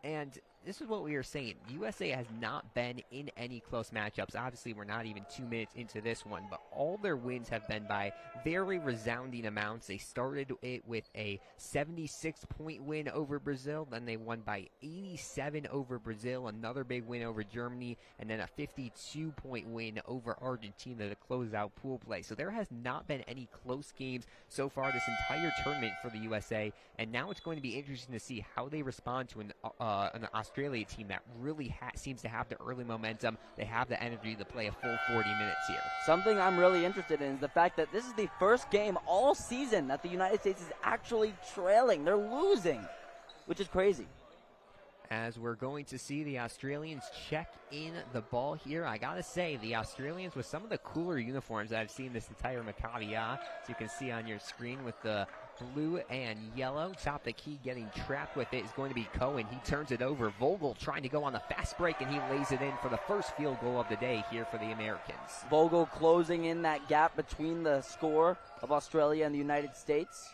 And this is what we were saying. USA has not been in any close matchups. Obviously, we're not even 2 minutes into this one, but all their wins have been by very resounding amounts. They started it with a 76-point win over Brazil. Then they won by 87 over Brazil, another big win over Germany, and then a 52-point win over Argentina to close out pool play. So there has not been any close games so far this entire tournament for the USA, and now it's going to be interesting to see how they respond to an Australia team that really seems to have the early momentum. They have the energy to play a full 40 minutes here. Something I'm really interested in is the fact that this is the first game all season that the United States is actually trailing. They're losing, which is crazy. As we're going to see the Australians check in the ball here. I gotta say, the Australians with some of the cooler uniforms that I've seen this entire Maccabi, as you can see on your screen with the blue and yellow. Top the key, getting trapped with it is going to be Cohen. He turns it over. Vogel trying to go on the fast break, and he lays it in for the first field goal of the day here for the Americans. Vogel closing in that gap between the score of Australia and the United States.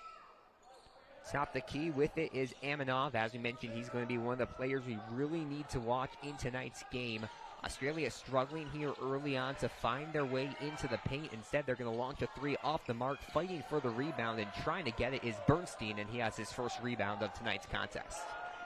Top the key with it is Aminov. As we mentioned, he's going to be one of the players we really need to watch in tonight's game. Australia struggling here early on to find their way into the paint. Instead, they're going to launch a three off the mark. Fighting for the rebound and trying to get it is Bernstein, and he has his first rebound of tonight's contest.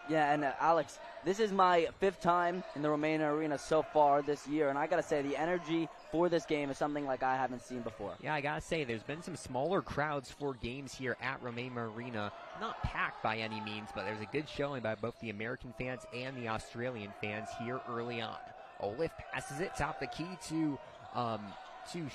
Yeah, and Alex, this is my 5th time in the Romania Arena so far this year, and I got to say, the energy for this game is something like I haven't seen before. Yeah, I got to say, there's been some smaller crowds for games here at Romania Arena. Not packed by any means, but there's a good showing by both the American fans and the Australian fans here early on. Olaf passes it, top the key to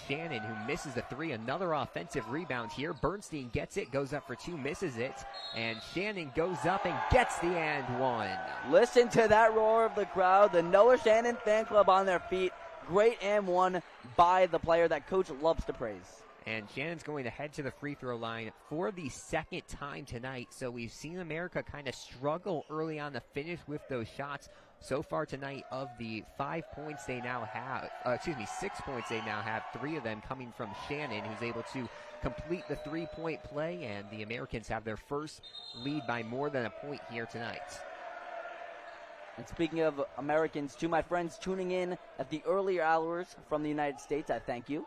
Shannon, who misses the three. Another offensive rebound here. Bernstein gets it, goes up for two, misses it, and Shannon goes up and gets the and one. Listen to that roar of the crowd. The Noah Shannon fan club on their feet. Great and one by the player that coach loves to praise. And Shannon's going to head to the free throw line for the second time tonight. So we've seen America kind of struggle early on to finish with those shots. So far tonight, of the 5 points they now have, 6 points they now have, 3 of them coming from Shannon, who's able to complete the three-point play, and the Americans have their first lead by more than a point here tonight. And speaking of Americans, to my friends tuning in at the earlier hours from the United States, I thank you.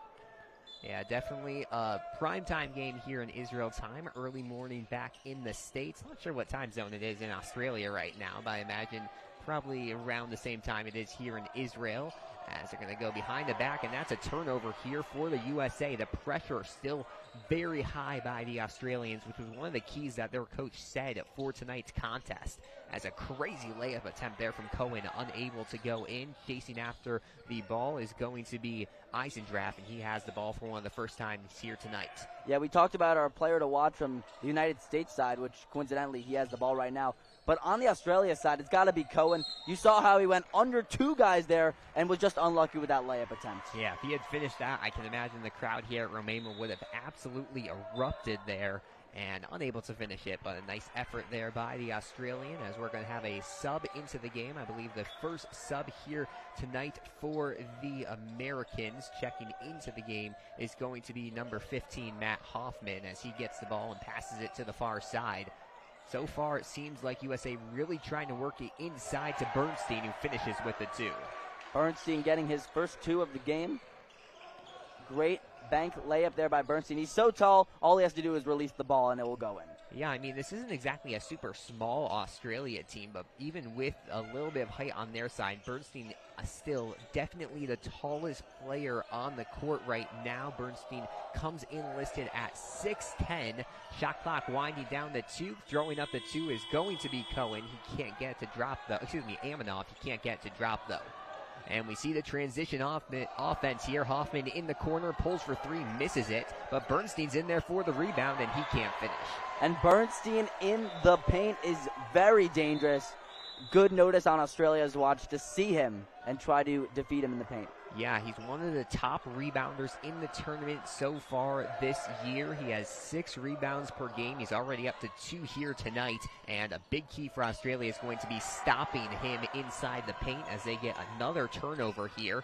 Yeah, definitely a primetime game here in Israel time, early morning back in the States. Not sure what time zone it is in Australia right now, but I imagine probably around the same time it is here in Israel, as they're going to go behind the back, and that's a turnover here for the USA. The pressure still very high by the Australians, which was one of the keys that their coach said for tonight's contest, as a crazy layup attempt there from Cohen, unable to go in. Chasing after the ball is going to be Eisendrath, and he has the ball for one of the first times here tonight. Yeah, we talked about our player to watch from the United States side, which coincidentally he has the ball right now. But on the Australia side, it's got to be Cohen. You saw how he went under 2 guys there and was just unlucky with that layup attempt. Yeah, if he had finished that, I can imagine the crowd here at Romania would have absolutely erupted there, and unable to finish it. But a nice effort there by the Australian, as we're going to have a sub into the game. I believe the first sub here tonight for the Americans checking into the game is going to be number 15, Matt Hoffman, as he gets the ball and passes it to the far side. So far, it seems like USA really trying to work it inside to Bernstein, who finishes with the 2. Bernstein getting his first 2 of the game. Great bank layup there by Bernstein. He's so tall, all he has to do is release the ball and it will go in. Yeah, I mean, this isn't exactly a super small Australia team, but even with a little bit of height on their side, Bernstein still definitely the tallest player on the court right now. Bernstein comes in listed at 6'10". Shot clock winding down the 2. Throwing up the 2 is going to be Cohen. He can't get it to drop, though. Aminov. He can't get it to drop, though. And we see the transition offense here. Hoffman in the corner, pulls for 3, misses it. But Bernstein's in there for the rebound, and he can't finish. And Bernstein in the paint is very dangerous. Good notice on Australia's watch to see him and try to defeat him in the paint. Yeah, he's one of the top rebounders in the tournament so far this year. He has 6 rebounds per game. He's already up to 2 here tonight. And a big key for Australia is going to be stopping him inside the paint as they get another turnover here.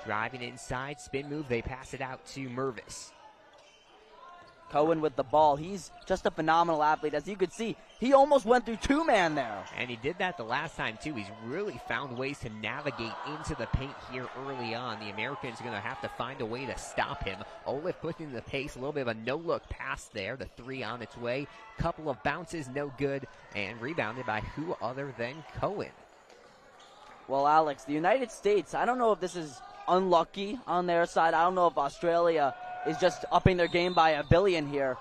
Driving inside, spin move, they pass it out to Mervis. Cohen with the ball. He's just a phenomenal athlete. As you could see, he almost went through two-man there. And he did that the last time, too. He's really found ways to navigate into the paint here early on. The Americans are going to have to find a way to stop him. Olaf pushing the pace, a little bit of a no-look pass there. The three on its way. Couple of bounces, no good, and rebounded by who other than Cohen. Well, Alex, the United States, I don't know if this is unlucky on their side. I don't know if Australia is just upping their game by a billion here.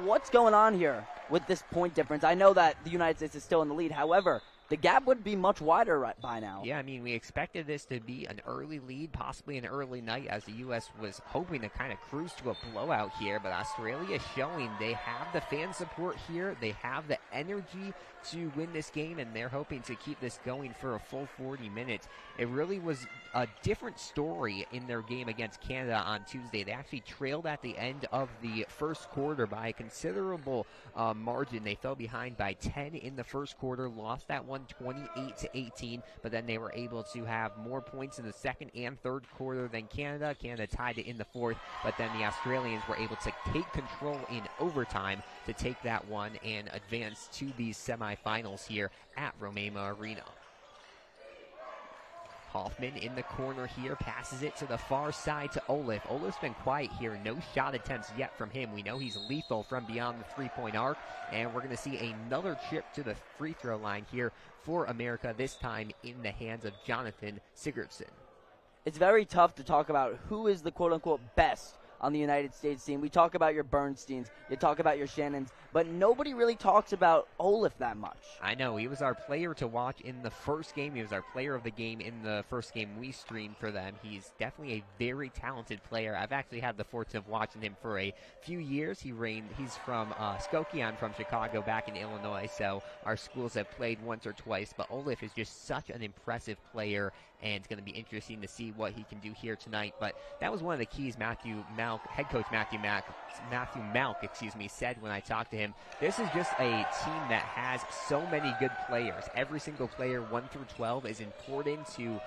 What's going on here with this point difference? I know that the United States is still in the lead. However, the gap would be much wider right by now. Yeah, I mean, we expected this to be an early lead, possibly an early night, as the U.S. was hoping to kind of cruise to a blowout here. But Australia showing they have the fan support here. They have the energy to win this game, and they're hoping to keep this going for a full 40 minutes. It really was a different story in their game against Canada on Tuesday. They actually trailed at the end of the first quarter by a considerable margin. They fell behind by 10 in the first quarter, lost that one 28-18, but then they were able to have more points in the second and third quarter than Canada. Canada tied it in the fourth, but then the Australians were able to take control in overtime to take that one and advance to these semifinals here at Romeima Arena. Hoffman in the corner here, passes it to the far side to Olaf. Olaf's been quiet here, no shot attempts yet from him. We know he's lethal from beyond the three-point arc, and we're going to see another chip to the free throw line here for America, this time in the hands of Jonathan Sigurdsson. It's very tough to talk about who is the quote-unquote best on the United States team. We talk about your Bernsteins, you talk about your Shannons, but nobody really talks about Olaf that much. I know, he was our player to watch in the first game. He was our player of the game in the first game we streamed for them. He's definitely a very talented player. I've actually had the fortune of watching him for a few years. He's from Skokie. I'm from Chicago, back in Illinois, so our schools have played once or twice, but Olaf is just such an impressive player, and it's going to be interesting to see what he can do here tonight. But that was one of the keys head coach Matthew Malk, said when I talked to him. This is just a team that has so many good players. Every single player, 1 through 12, is important to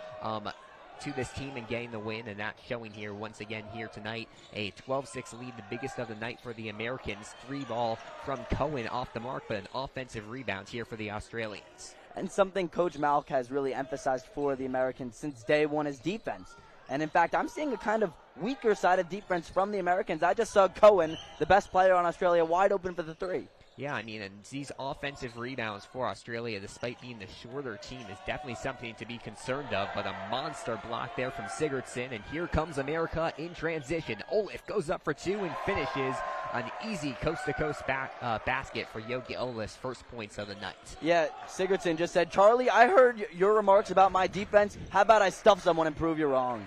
this team and getting the win, and that's showing here once again here tonight. A 12-6 lead, the biggest of the night for the Americans. 3-ball from Cohen off the mark, but an offensive rebound here for the Australians. And something Coach Malk has really emphasized for the Americans since day one is defense. And in fact, I'm seeing a kind of weaker side of defense from the Americans. I just saw Cohen, the best player on Australia, wide open for the three. Yeah, I mean, and these offensive rebounds for Australia, despite being the shorter team, is definitely something to be concerned of. But a monster block there from Sigurdsson, and here comes America in transition. Olaf goes up for two and finishes an easy coast-to-coast basket for Yogi Olaf's first points of the night. Yeah, Sigurdsson just said, Charlie, I heard your remarks about my defense. How about I stuff someone and prove you wrong?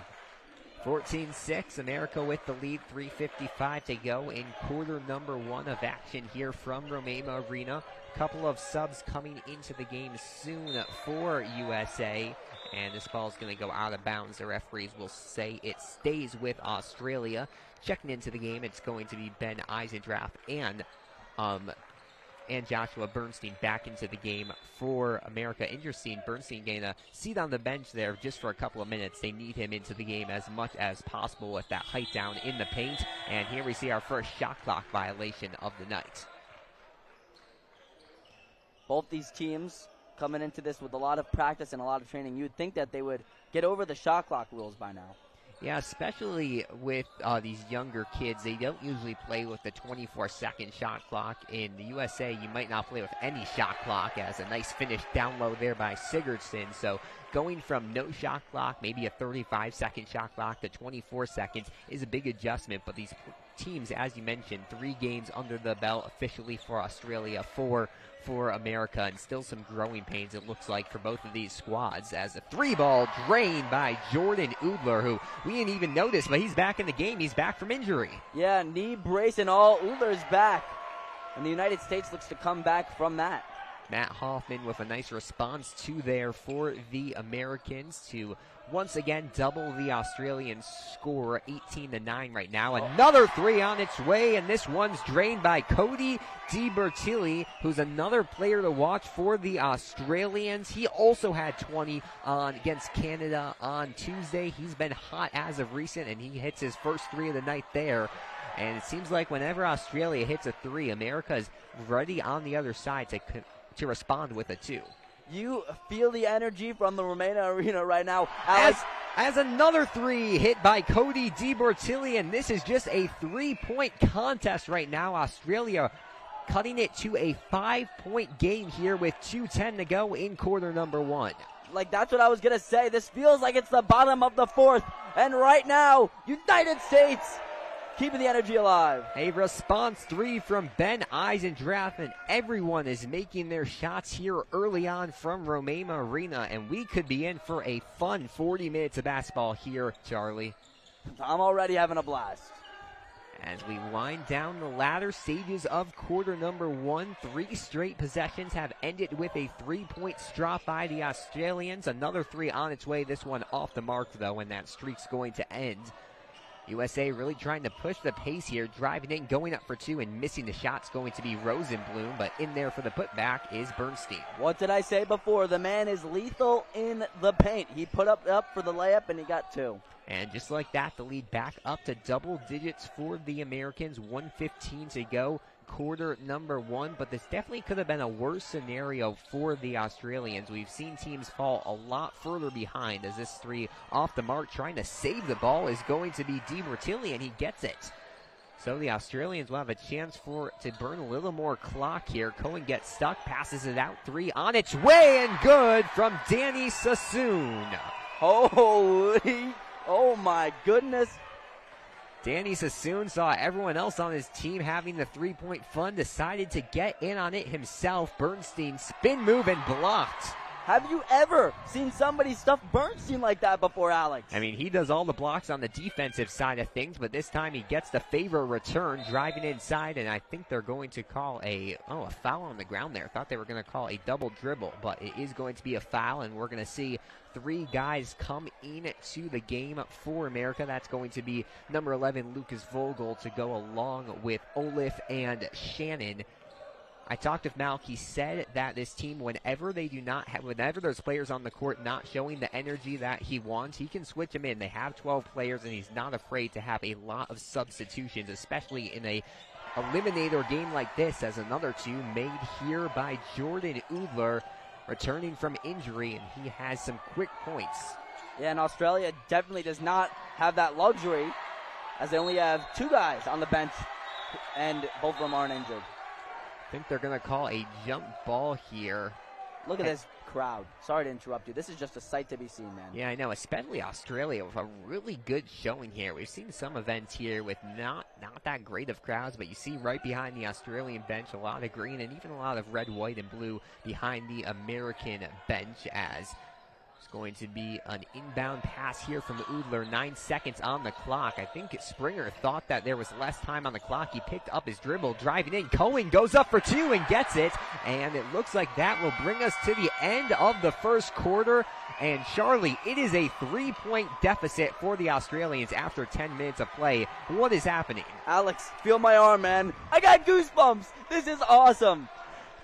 14-6, America with the lead, 3:55 to go in quarter number one of action here from Romeima Arena. Couple of subs coming into the game soon for USA, and this ball is going to go out of bounds. The referees will say it stays with Australia. Checking into the game, it's going to be Ben Eisendrath and Joshua Bernstein back into the game for America. Interesting, Bernstein getting a seat on the bench there just for a couple of minutes. They need him into the game as much as possible with that height down in the paint. And here we see our first shot clock violation of the night. Both these teams coming into this with a lot of practice and a lot of training. You'd think that they would get over the shot clock rules by now. Yeah, especially with these younger kids. They don't usually play with the 24-second shot clock. In the USA, you might not play with any shot clock, as a nice finish down low there by Sigurdsson. So going from no shot clock, maybe a 35-second shot clock, to 24 seconds is a big adjustment. But these teams, as you mentioned, 3 games under the belt officially for Australia, 4 for America, and still some growing pains, it looks like, for both of these squads, as a 3-ball drained by Jordan Udler, who we didn't even notice, but he's back in the game. He's back from injury. Yeah, knee brace and all. Udler's back, and the United States looks to come back from that. Matt Hoffman with a nice response to there for the Americans to once again double the Australian score, 18-9 right now. Another 3 on its way, and this one's drained by Cody DiBertilli, who's another player to watch for the Australians. He also had 20 against Canada on Tuesday. He's been hot as of recent, and he hits his first 3 of the night there. And it seems like whenever Australia hits a 3, America is ready on the other side to respond with a 2. You feel the energy from the Romania Arena right now, Alex. As another 3 hit by Cody DeBortillian. This is just a 3-point contest right now. Australia cutting it to a 5-point game here with 2:10 to go in quarter number 1. Like, that's what I was going to say. This feels like it's the bottom of the 4th. And right now, United States keeping the energy alive. A response 3 from Ben Eisendrath, and everyone is making their shots here early on from Romania Arena, and we could be in for a fun 40 minutes of basketball here, Charlie. I'm already having a blast. As we wind down the latter stages of quarter number 1, 3 straight possessions have ended with a 3-point drop by the Australians. Another 3 on its way, this one off the mark though, and that streak's going to end. USA really trying to push the pace here, driving in, going up for 2, and missing the shot's going to be Rosenblum, but in there for the putback is Bernstein. What did I say before? The man is lethal in the paint. He put up for the layup, and he got 2. And just like that, the lead back up to double digits for the Americans. 1:15 to go, quarter number 1. But this definitely could have been a worse scenario for the Australians. We've seen teams fall a lot further behind as this 3 off the mark, trying to save the ball, is going to be DeBortillian, and he gets it. So the Australians will have a chance to burn a little more clock here. Cohen gets stuck, passes it out, 3 on its way, and good from Danny Sassoon. Holy... Oh, my goodness. Danny Sassoon saw everyone else on his team having the 3-point fun, decided to get in on it himself. Bernstein spin move and blocked. Have you ever seen somebody stuff Bernstein like that before, Alex? I mean, he does all the blocks on the defensive side of things, but this time he gets the favor return, driving inside, and I think they're going to call a foul on the ground there. Thought they were going to call a double dribble, but it is going to be a foul, and we're going to see 3 guys come into the game for America. That's going to be number 11, Lucas Vogel, to go along with Olaf and Shannon. I talked with Malk. He said that this team, whenever there's players on the court not showing the energy that he wants, he can switch them in. They have 12 players, and he's not afraid to have a lot of substitutions, especially in a eliminator game like this, as another 2 made here by Jordan Udler, returning from injury, and he has some quick points. Yeah, and Australia definitely does not have that luxury, as they only have 2 guys on the bench, and both of them aren't injured. I think they're going to call a jump ball here. Look at this crowd. Sorry to interrupt you. This is just a sight to be seen, man. Yeah, I know, especially Australia with a really good showing here. We've seen some events here with not that great of crowds, but you see right behind the Australian bench a lot of green and even a lot of red, white, and blue behind the American bench, as it's going to be an inbound pass here from Udler. 9 seconds on the clock. I think Springer thought that there was less time on the clock. He picked up his dribble, driving in. Cohen goes up for 2 and gets it. And it looks like that will bring us to the end of the first quarter. And Charlie, it is a 3-point deficit for the Australians after 10 minutes of play. What is happening? Alex, feel my arm, man. I got goosebumps. This is awesome.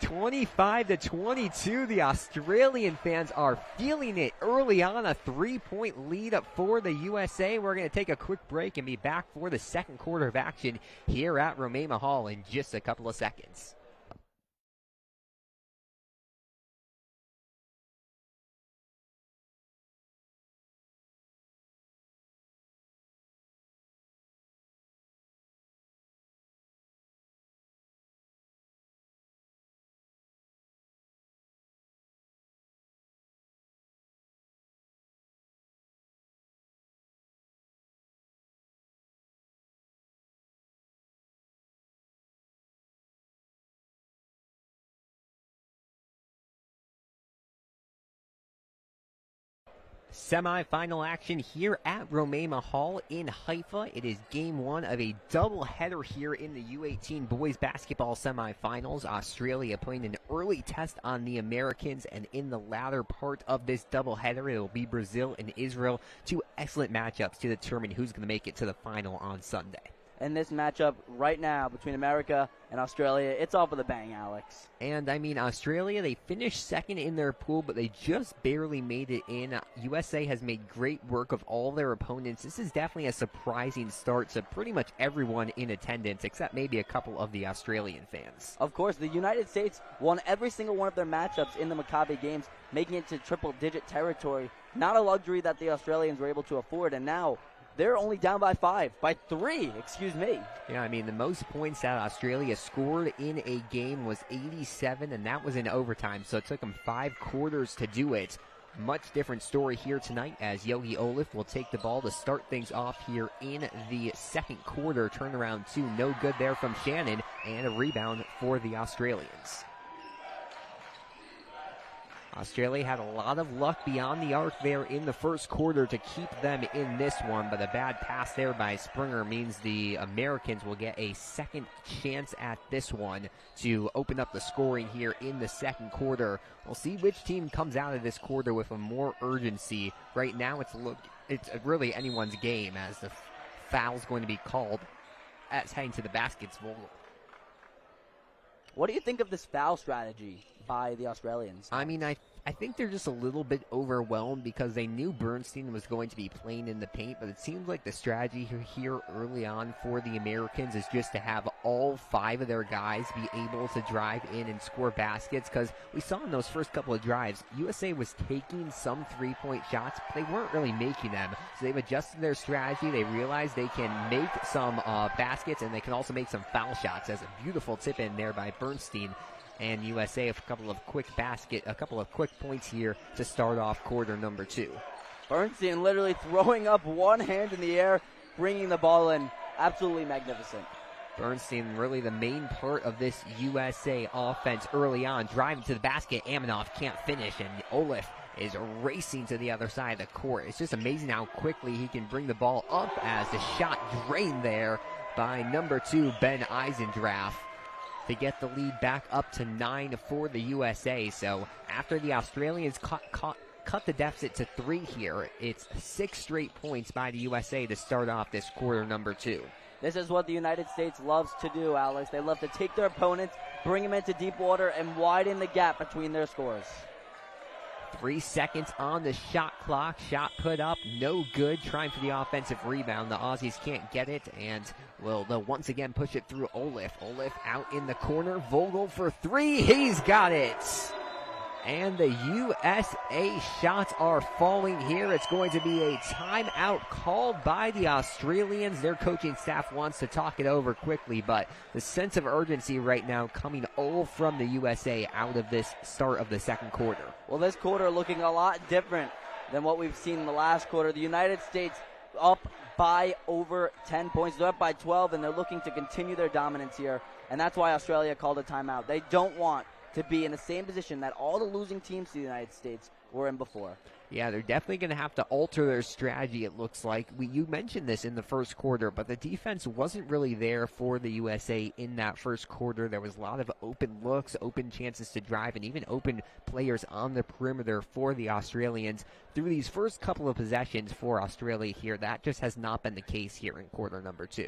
25-22, the Australian fans are feeling it early on. A 3-point lead up for the USA. We're going to take a quick break and be back for the second quarter of action here at Romania Hall in just a couple of seconds. Semi-final action here at Romania Hall in Haifa. It is game 1 of a doubleheader here in the U18 boys basketball semifinals. Australia playing an early test on the Americans, and in the latter part of this doubleheader, it will be Brazil and Israel. 2 excellent matchups to determine who's going to make it to the final on Sunday. in this matchup right now between America and Australia. It's off with a bang, Alex. And, I mean, Australia, they finished second in their pool, but they just barely made it in. USA has made great work of all their opponents. This is definitely a surprising start to pretty much everyone in attendance, except maybe a couple of the Australian fans. Of course, the United States won every single one of their matchups in the Maccabi games, making it to triple-digit territory. Not a luxury that the Australians were able to afford, and now they're only down by three, excuse me. Yeah, I mean, the most points that Australia scored in a game was 87, and that was in overtime, so it took them 5 quarters to do it. Much different story here tonight as Yogi Olaf will take the ball to start things off here in the second quarter. Turnaround 2, no good there from Shannon, and a rebound for the Australians. Australia had a lot of luck beyond the arc there in the first quarter to keep them in this one, but a bad pass there by Springer means the Americans will get a second chance at this one to open up the scoring here in the second quarter. We'll see which team comes out of this quarter with a more urgency. Right now it's really anyone's game as the foul's going to be called as heading to the baskets. What do you think of this foul strategy by the Australians? I mean, I think they're just a little bit overwhelmed because they knew Bernstein was going to be playing in the paint, but it seems like the strategy here early on for the Americans is just to have all 5 of their guys be able to drive in and score baskets, because we saw in those first couple of drives, USA was taking some three-point shots, but they weren't really making them. So they've adjusted their strategy. They realized they can make some baskets, and they can also make some foul shots. As a beautiful tip in there by Bernstein. And USA a couple of quick points here to start off quarter number 2. Bernstein literally throwing up one hand in the air, bringing the ball in. Absolutely magnificent. Bernstein really the main part of this USA offense early on. Driving to the basket, Aminoff can't finish, and Olaf is racing to the other side of the court. It's just amazing how quickly he can bring the ball up as the shot drained there by number 2, Ben Eisendrath, to get the lead back up to 9 for the USA. So after the Australians cut the deficit to 3 here, it's 6 straight points by the USA to start off this quarter number 2. This is what the United States loves to do, Alex. They love to take their opponents, bring them into deep water, and widen the gap between their scores. 3 seconds on the shot clock. Shot put up, no good. Trying for the offensive rebound. The Aussies can't get it, and they'll once again push it through Olaf. Olaf out in the corner. Vogel for 3. He's got it. And the USA shots are falling here. It's going to be a timeout called by the Australians. Their coaching staff wants to talk it over quickly, but the sense of urgency right now coming all from the USA out of this start of the second quarter. Well, this quarter looking a lot different than what we've seen in the last quarter. The United States up by over 10 points. They're up by 12, and they're looking to continue their dominance here, and that's why Australia called a timeout. They don't want to be in the same position that all the losing teams to the United States were in before. Yeah, they're definitely going to have to alter their strategy, it looks like. You mentioned this in the first quarter, but the defense wasn't really there for the USA in that first quarter. There was a lot of open looks, open chances to drive, and even open players on the perimeter for the Australians. Through these first couple of possessions for Australia here, that just has not been the case here in quarter number 2.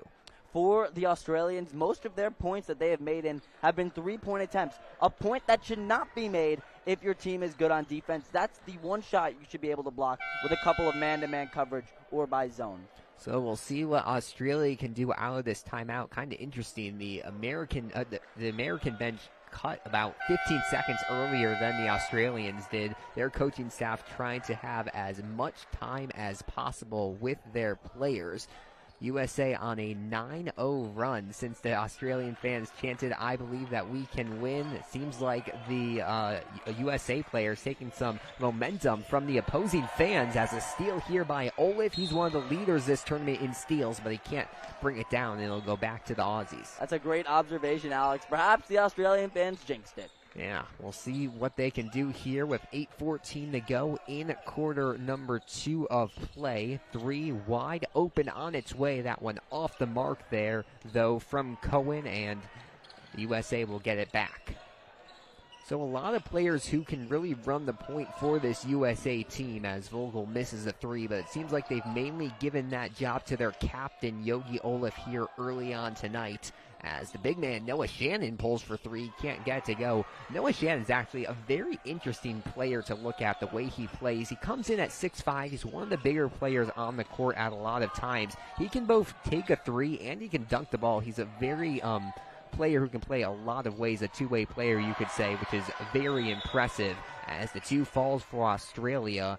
For the Australians, most of their points that they have made have been three-point attempts. A point that should not be made if your team is good on defense. That's the one shot you should be able to block with a couple of man-to-man coverage or by zone. So we'll see what Australia can do out of this timeout. Kind of interesting. The American bench cut about 15 seconds earlier than the Australians did. Their coaching staff trying to have as much time as possible with their players. USA on a 9-0 run since the Australian fans chanted, "I believe that we can win." It seems like the USA players taking some momentum from the opposing fans as a steal here by Olaf. He's one of the leaders this tournament in steals, but he can't bring it down, and it'll go back to the Aussies. That's a great observation, Alex. Perhaps the Australian fans jinxed it. Yeah, we'll see what they can do here with 8:14 to go in quarter number 2 of play. 3 wide open on its way. That one off the mark there, though, from Cohen, and the USA will get it back. So a lot of players who can really run the point for this USA team, as Vogel misses a three, but it seems like they've mainly given that job to their captain, Yogi Olaf, here early on tonight. As the big man, Noah Shannon, pulls for three, can't get it to go. Noah Shannon is actually a very interesting player to look at, the way he plays. He comes in at 6'5". He's one of the bigger players on the court at a lot of times. He can both take a three and he can dunk the ball. He's a very player who can play a lot of ways, a two-way player, you could say, which is very impressive, as the two falls for Australia,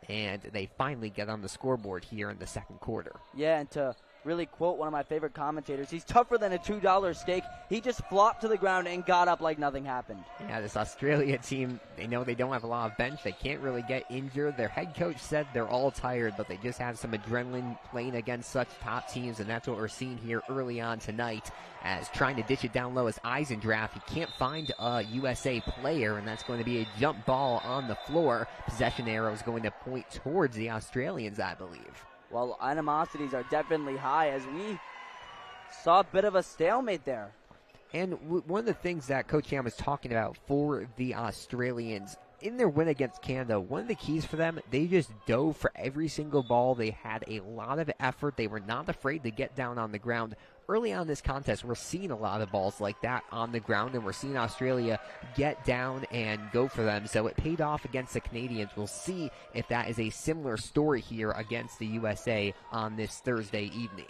and they finally get on the scoreboard here in the second quarter. Yeah, and to really quote one of my favorite commentators, he's tougher than a $2 steak. He just flopped to the ground and got up like nothing happened. Yeah, this Australia team, they know they don't have a lot of bench. They can't really get injured. Their head coach said they're all tired, but they just have some adrenaline playing against such top teams, and that's what we're seeing here early on tonight, as trying to dish it down low as Eisendrath. He can't find a USA player, and that's going to be a jump ball on the floor. Possession arrow is going to point towards the Australians, I believe. Well, animosities are definitely high, as we saw a bit of a stalemate there. And one of the things that Coach Ham was talking about for the Australians in their win against Canada, one of the keys for them, they just dove for every single ball. They had a lot of effort. They were not afraid to get down on the ground. Early on in this contest, we're seeing a lot of balls like that on the ground, and we're seeing Australia get down and go for them. So it paid off against the Canadians. We'll see if that is a similar story here against the USA on this Thursday evening.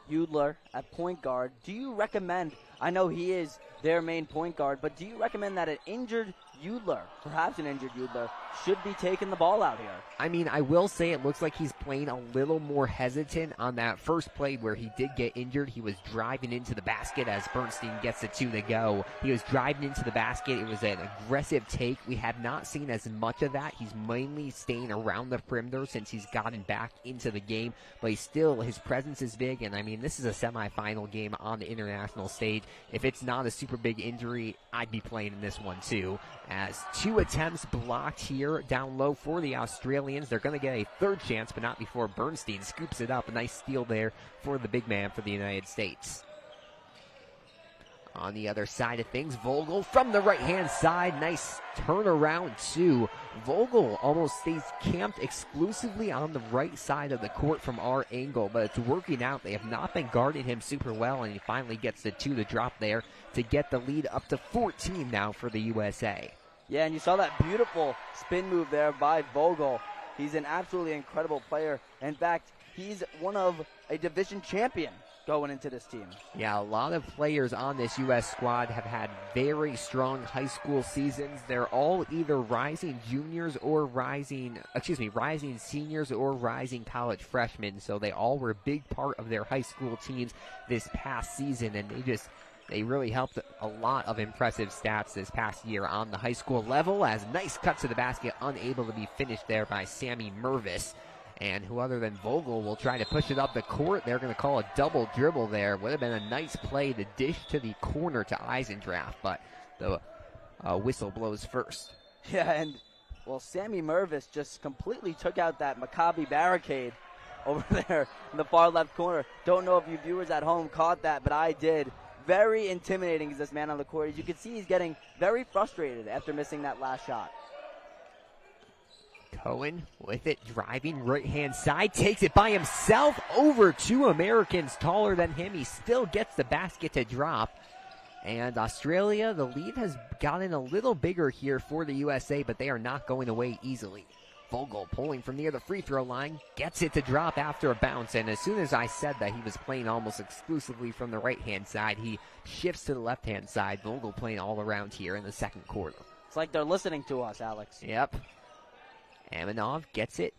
Udler at point guard. Do you recommend, I know he is their main point guard, but do you recommend that an injured Udler, perhaps an injured Udler, should be taking the ball out here? I mean, I will say it looks like he's playing a little more hesitant on that first play where he did get injured. He was driving into the basket as Bernstein gets the two to go. He was driving into the basket. It was an aggressive take. We have not seen as much of that. He's mainly staying around the perimeter since he's gotten back into the game, but his presence is big, and I mean, this is a semifinal game on the international stage. If it's not a super big injury, I'd be playing in this one too. As two attempts blocked here down low for the Australians. They're going to get a third chance, but not before Bernstein scoops it up. A nice steal there for the big man for the United States. On the other side of things, Vogel from the right-hand side. Nice turnaround too. Vogel almost stays camped exclusively on the right side of the court from our angle, but it's working out. They have not been guarding him super well, and he finally gets the two to drop there to get the lead up to 14 now for the USA. Yeah, and you saw that beautiful spin move there by Vogel. He's an absolutely incredible player. In fact, he's one of a division champion going into this team. Yeah, a lot of players on this U.S. squad have had very strong high school seasons. They're all either rising juniors or rising seniors or rising college freshmen. So they all were a big part of their high school teams this past season, and they really helped a lot of impressive stats this past year on the high school level, as nice cut to the basket, unable to be finished there by Sammy Mervis. And who other than Vogel will try to push it up the court. They're going to call a double dribble there. Would have been a nice play to dish to the corner to Eisendrath, but the whistle blows first. Yeah, and, well, Sammy Mervis just completely took out that Maccabi barricade over there in the far left corner. Don't know if you viewers at home caught that, but I did. Very intimidating is this man on the court. As you can see, he's getting very frustrated after missing that last shot. Cohen with it, driving right-hand side, takes it by himself over two Americans taller than him. He still gets the basket to drop. And Australia, the lead has gotten a little bigger here for the USA, but they are not going away easily. Vogel pulling from near the free throw line, gets it to drop after a bounce, and as soon as I said that he was playing almost exclusively from the right-hand side, he shifts to the left-hand side. Vogel playing all around here in the second quarter. It's like they're listening to us, Alex. Yep. Aminov gets it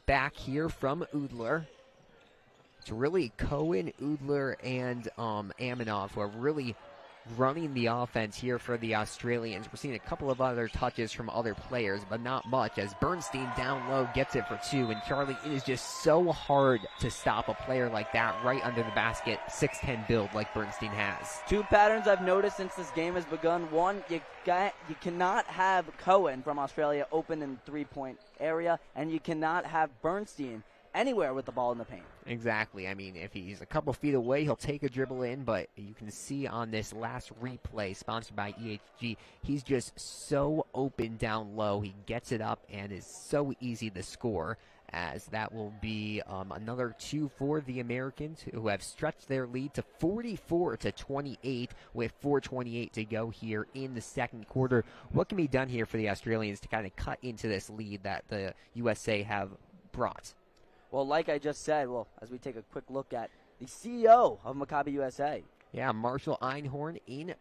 back here from Udler. It's really Cohen, Udler, and Aminov who are really running the offense here for the Australians. We're seeing a couple of other touches from other players, but not much, as Bernstein down low gets it for two. And Charlie, it is just so hard to stop a player like that right under the basket, 6'10" build like Bernstein has. Two patterns I've noticed since this game has begun. One, you cannot have Cohen from Australia open in the three-point area, and you cannot have Bernstein anywhere with the ball in the paint. Exactly. I mean, if he's a couple feet away, he'll take a dribble in, but you can see on this last replay sponsored by EHG, he's just so open down low. He gets it up and is so easy to score, as that will be another 2 for the Americans, who have stretched their lead to 44-28 with 4:28 to go here in the second quarter. What can be done here for the Australians to kind of cut into this lead that the USA have brought? Well, like I just said, as we take a quick look at the CEO of Maccabi USA. Yeah, Marshall Einhorn in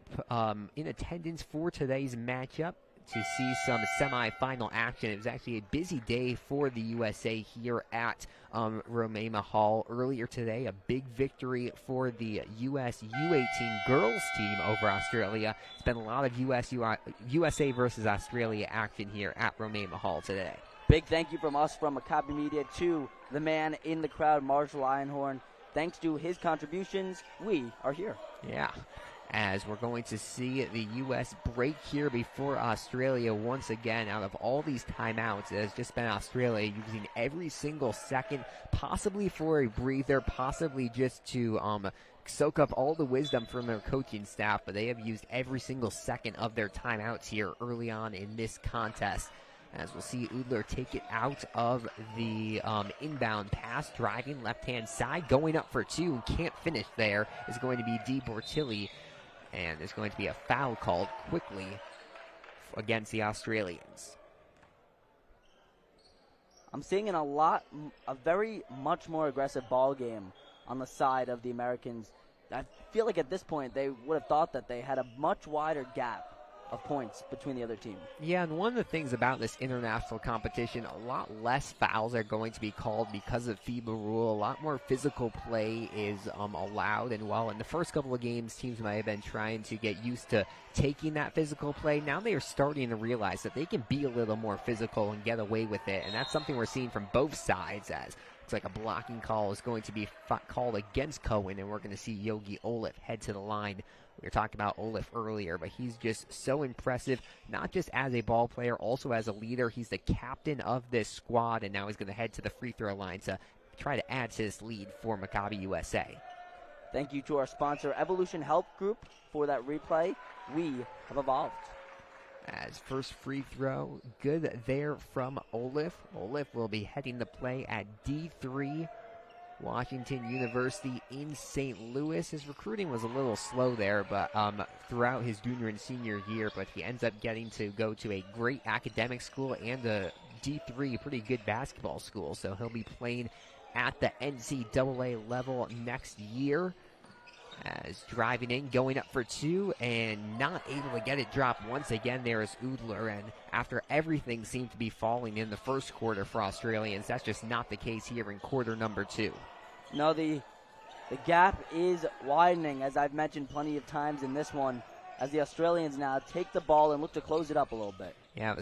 attendance for today's matchup to see some semifinal action. It was actually a busy day for the USA here at Romema Hall earlier today. A big victory for the U.S. U18 girls team over Australia. It's been a lot of USA versus Australia action here at Romema Hall today. Big thank you from us from Maccabi Media to the man in the crowd, Marshall Einhorn. Thanks to his contributions, we are here. Yeah, as we're going to see the U.S. break here before Australia once again. Out of all these timeouts, it has just been Australia using every single second, possibly for a breather, possibly just to soak up all the wisdom from their coaching staff, but they have used every single second of their timeouts here early on in this contest. As we'll see Udler take it out of the inbound pass, driving left-hand side, going up for two, can't finish there, is going to be Di Bortilli, and there's going to be a foul called quickly against the Australians. I'm seeing a very much more aggressive ball game on the side of the Americans. I feel like at this point they would have thought that they had a much wider gap of points between the other team. Yeah, and one of the things about this international competition, a lot less fouls are going to be called because of FIBA rule. A lot more physical play is allowed, and while in the first couple of games teams might have been trying to get used to taking that physical play, now they are starting to realize that they can be a little more physical and get away with it, and that's something we're seeing from both sides, as looks like a blocking call is going to be called against Cohen, and we're going to see Yogi Olaf head to the line. We were talking about Olaf earlier, but he's just so impressive, not just as a ball player, also as a leader. He's the captain of this squad, and now he's going to head to the free throw line to try to add to this lead for Maccabi USA. Thank you to our sponsor, Evolution Health Group, for that replay. We have evolved. As first free throw, good there from Olaf. Olaf will be heading the play at D3. Washington University in St. Louis. His recruiting was a little slow there, but throughout his junior and senior year, but he ends up getting to go to a great academic school and a D3, pretty good basketball school. So he'll be playing at the NCAA level next year. As driving in, going up for two, and not able to get it dropped once again there is Udler. And after everything seemed to be falling in the first quarter for Australians, that's just not the case here in quarter number two. No, the gap is widening, as I've mentioned plenty of times in this one, as the Australians now take the ball and look to close it up a little bit. Yeah, it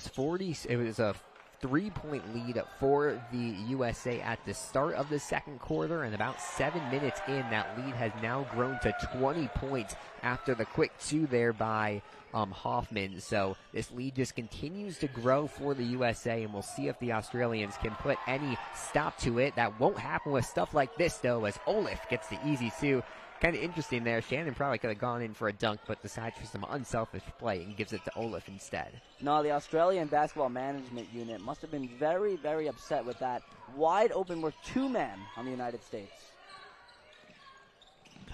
was a 3-point lead for the USA at the start of the second quarter, and about 7 minutes in, that lead has now grown to 20 points after the quick two there by Hoffman. So this lead just continues to grow for the USA, and we'll see if the Australians can put any stop to it. That won't happen with stuff like this, though, as Olaf gets the easy two. Kind of interesting there. Shannon probably could have gone in for a dunk, but decides for some unselfish play and gives it to Olaf instead. No, the Australian basketball management unit must have been very, very upset with that. Wide open with two men on the United States.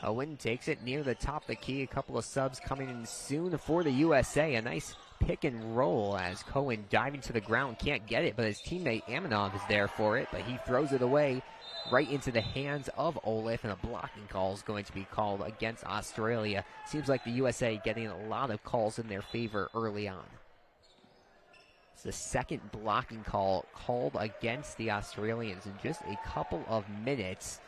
Cohen takes it near the top of the key. A couple of subs coming in soon for the USA. A nice pick and roll as Cohen diving to the ground, can't get it, but his teammate Aminov is there for it, but he throws it away right into the hands of Olaf, and a blocking call is going to be called against Australia. Seems like the USA getting a lot of calls in their favor early on. It's the second blocking call called against the Australians in just a couple of minutes,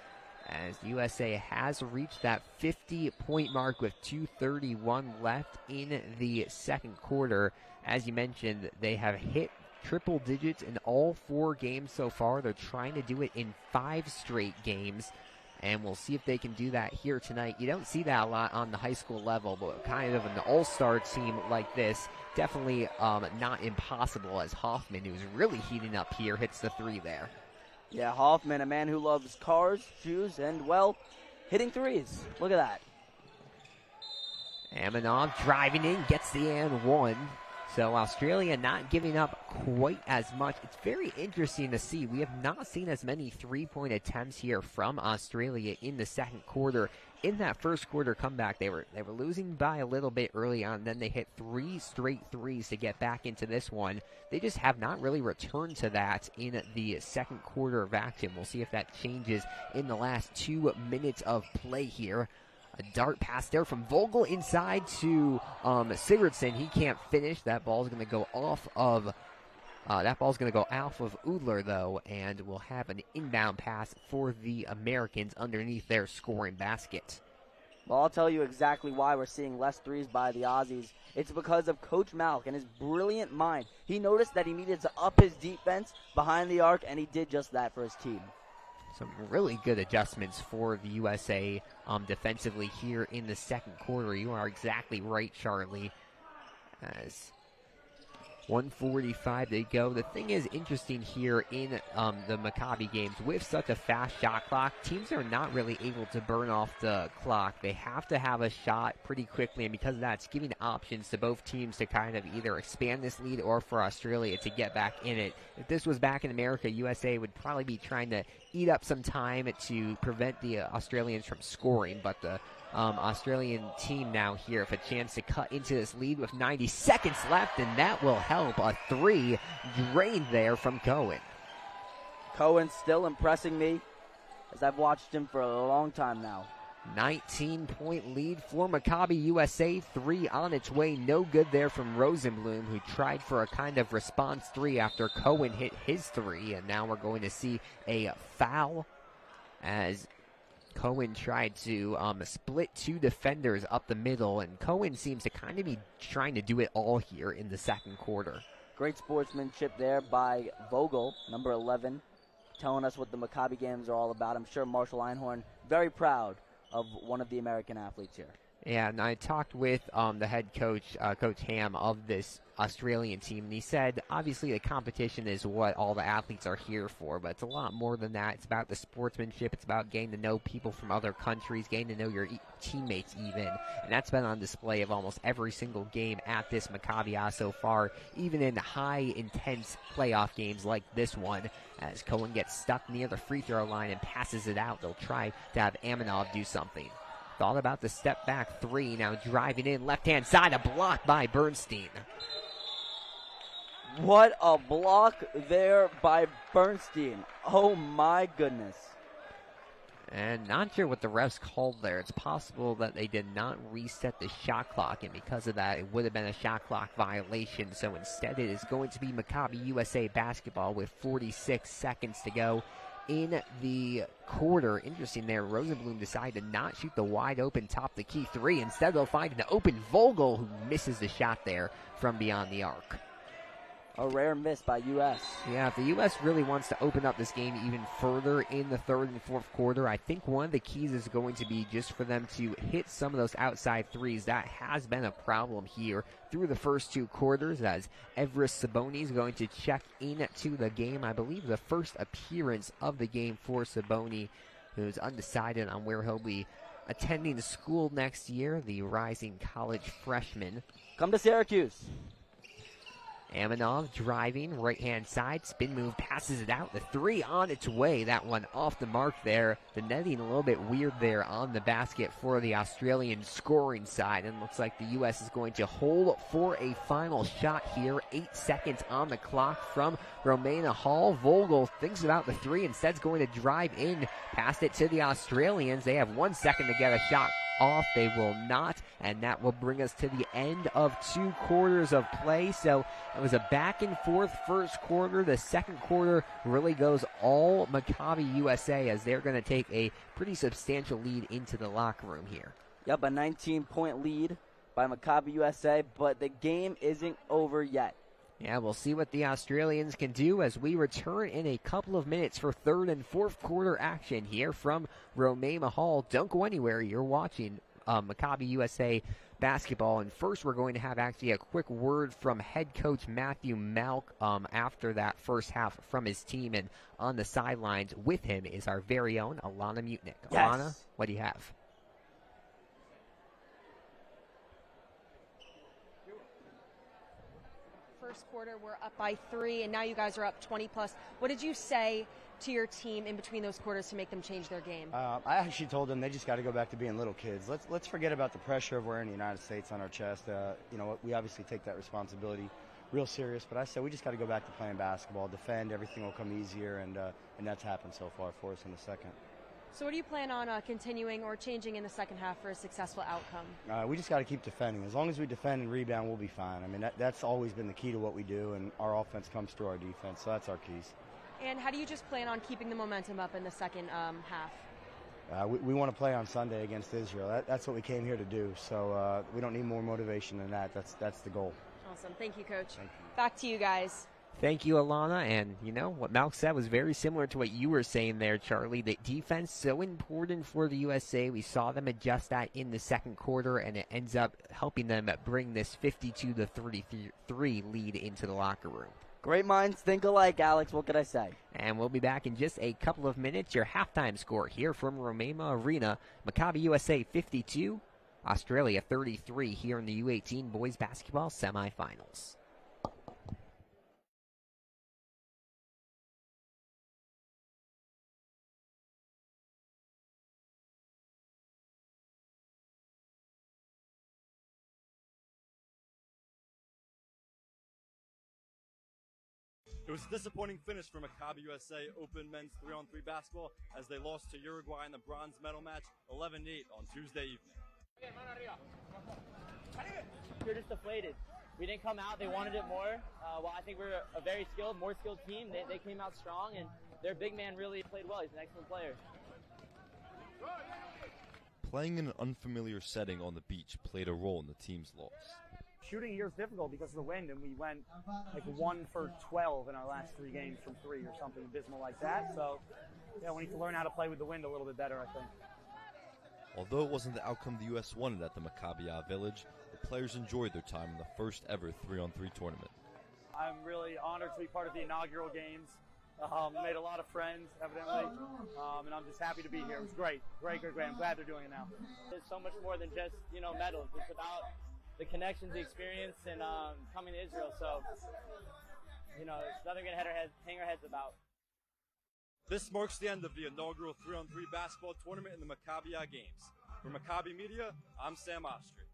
as the USA has reached that 50-point mark with 2:31 left in the second quarter. As you mentioned, they have hit triple digits in all 4 games so far. They're trying to do it in 5 straight games, and we'll see if they can do that here tonight. You don't see that a lot on the high school level, but kind of an all-star team like this, definitely not impossible, as Hoffman, who's really heating up here, hits the 3 there. Yeah, Hoffman, a man who loves cars, shoes, and, well, hitting threes. Look at that. Aminov driving in, gets the and one. So Australia not giving up quite as much. It's very interesting to see. We have not seen as many three-point attempts here from Australia in the second quarter. In that first quarter comeback, they were losing by a little bit early on. Then they hit 3 straight threes to get back into this one. They just have not really returned to that in the second quarter of action. We'll see if that changes in the last 2 minutes of play here. A dart pass there from Vogel inside to Sigurdsson. He can't finish. That ball's going to go off of Udler though, and we'll have an inbound pass for the Americans underneath their scoring basket. Well, I'll tell you exactly why we're seeing less threes by the Aussies. It's because of Coach Malk and his brilliant mind. He noticed that he needed to up his defense behind the arc, and he did just that for his team. Some really good adjustments for the USA defensively here in the second quarter. You are exactly right, Charlie. As 1:45 to go. The thing is interesting here in the Maccabi games, with such a fast shot clock, teams are not really able to burn off the clock. They have to have a shot pretty quickly, and because of that, it's giving options to both teams to kind of either expand this lead or for Australia to get back in it. If this was back in America, USA would probably be trying to eat up some time to prevent the Australians from scoring, but the Australian team now here have a chance to cut into this lead with 90 seconds left, and that will help. A 3 drained there from Cohen. Cohen still impressing me, as I've watched him for a long time now. 19-point lead for Maccabi USA. 3 on its way. No good there from Rosenblum, who tried for a kind of response 3 after Cohen hit his 3, and now we're going to see a foul as Cohen tried to split 2 defenders up the middle, and Cohen seems to kind of be trying to do it all here in the second quarter. Great sportsmanship there by Vogel, number 11, telling us what the Maccabi games are all about. I'm sure Marshall Einhorn very proud of one of the American athletes here. Yeah, and I talked with the head coach, Coach Ham, of this Australian team, and he said, obviously the competition is what all the athletes are here for, but it's a lot more than that. It's about the sportsmanship. It's about getting to know people from other countries, getting to know your teammates even, and that's been on display of almost every single game at this Maccabi so far, even in high, intense playoff games like this one. As Cohen gets stuck near the free throw line and passes it out, they'll try to have Aminov do something. Thought about the step back 3, now driving in left-hand side, a block by Bernstein. What a block there by Bernstein. Oh my goodness. And not sure what the refs called there. It's possible that they did not reset the shot clock, and because of that, it would have been a shot clock violation. So instead, it is going to be Maccabi USA basketball with 46 seconds to go in the quarter. Interesting there. Rosenblum decided to not shoot the wide open top the key 3. Instead, they'll find an open Vogel who misses the shot there from beyond the arc. A rare miss by U.S. Yeah, if the U.S. really wants to open up this game even further in the third and fourth quarter, I think one of the keys is going to be just for them to hit some of those outside threes. That has been a problem here through the first 2 quarters, as Everest Saboni is going to check into the game. I believe the first appearance of the game for Saboni, who's undecided on where he'll be attending school next year, the rising college freshman. Come to Syracuse. Aminov driving, right-hand side, spin move, passes it out. The 3 on its way. That one off the mark there. The netting a little bit weird there on the basket for the Australian scoring side. And looks like the U.S. is going to hold for a final shot here. 8 seconds on the clock from Romena Hall. Vogel thinks about the 3. Instead, is going to drive in, pass it to the Australians. They have 1 second to get a shot off. They will not, and that will bring us to the end of 2 quarters of play. So it was a back and forth first quarter. The second quarter really goes all Maccabi USA, as they're going to take a pretty substantial lead into the locker room here. Yep, a 19-point lead by Maccabi USA, but the game isn't over yet. Yeah, we'll see what the Australians can do as we return in a couple of minutes for third and fourth quarter action here from Romena Hall. Don't go anywhere. You're watching Maccabi USA basketball. And first, we're going to have actually a quick word from head coach Matthew Malk after that first half from his team. And on the sidelines with him is our very own Alana Mutnick. Yes. Alana, what do you have? First quarter, we're up by 3, and now you guys are up 20 plus. What did you say to your team in between those quarters to make them change their game? I actually told them they just got to go back to being little kids. Let's forget about the pressure of wearing the United States on our chest. We obviously take that responsibility real serious, but I said we just got to go back to playing basketball, defend, everything will come easier, and that's happened so far for us in the second. So what do you plan on continuing or changing in the second half for a successful outcome? We just got to keep defending. As long as we defend and rebound, we'll be fine. I mean, that's always been the key to what we do, and our offense comes through our defense, so that's our keys. And how do you just plan on keeping the momentum up in the second half? We want to play on Sunday against Israel. That's what we came here to do, so we don't need more motivation than that. That's the goal. Awesome. Thank you, Coach. Thank you. Back to you guys. Thank you, Alana. And, what Malk said was very similar to what you were saying there, Charlie. The defense, so important for the USA. We saw them adjust that in the second quarter, and it ends up helping them bring this 52-33 lead into the locker room. Great minds think alike, Alex. What could I say? And we'll be back in just a couple of minutes. Your halftime score here from Romema Arena. Maccabi USA 52, Australia 33 here in the U18 boys basketball semifinals. It was a disappointing finish for Maccabi USA Open men's 3-on-3 basketball as they lost to Uruguay in the bronze medal match 11-8 on Tuesday evening. We're just deflated. We didn't come out. They wanted it more. Well, I think we're a very more skilled team. They came out strong, and their big man really played well. He's an excellent player. Playing in an unfamiliar setting on the beach played a role in the team's loss. Shooting here is difficult because of the wind, and we went like 1 for 12 in our last 3 games from 3 or something abysmal like that. So, yeah, we need to learn how to play with the wind a little bit better, I think. Although it wasn't the outcome the U.S. wanted at the Maccabi Village, the players enjoyed their time in the first ever 3-on-3 tournament. I'm really honored to be part of the inaugural games. Made a lot of friends, evidently, and I'm just happy to be here. It was great. Great. I'm glad they're doing it now. It's so much more than just, medals. It's about the connections, the experience, and coming to Israel. So, it's nothing we're going to hang our heads about. This marks the end of the inaugural 3-on-3 basketball tournament in the Maccabi Games. For Maccabi Media, I'm Sam Ostry.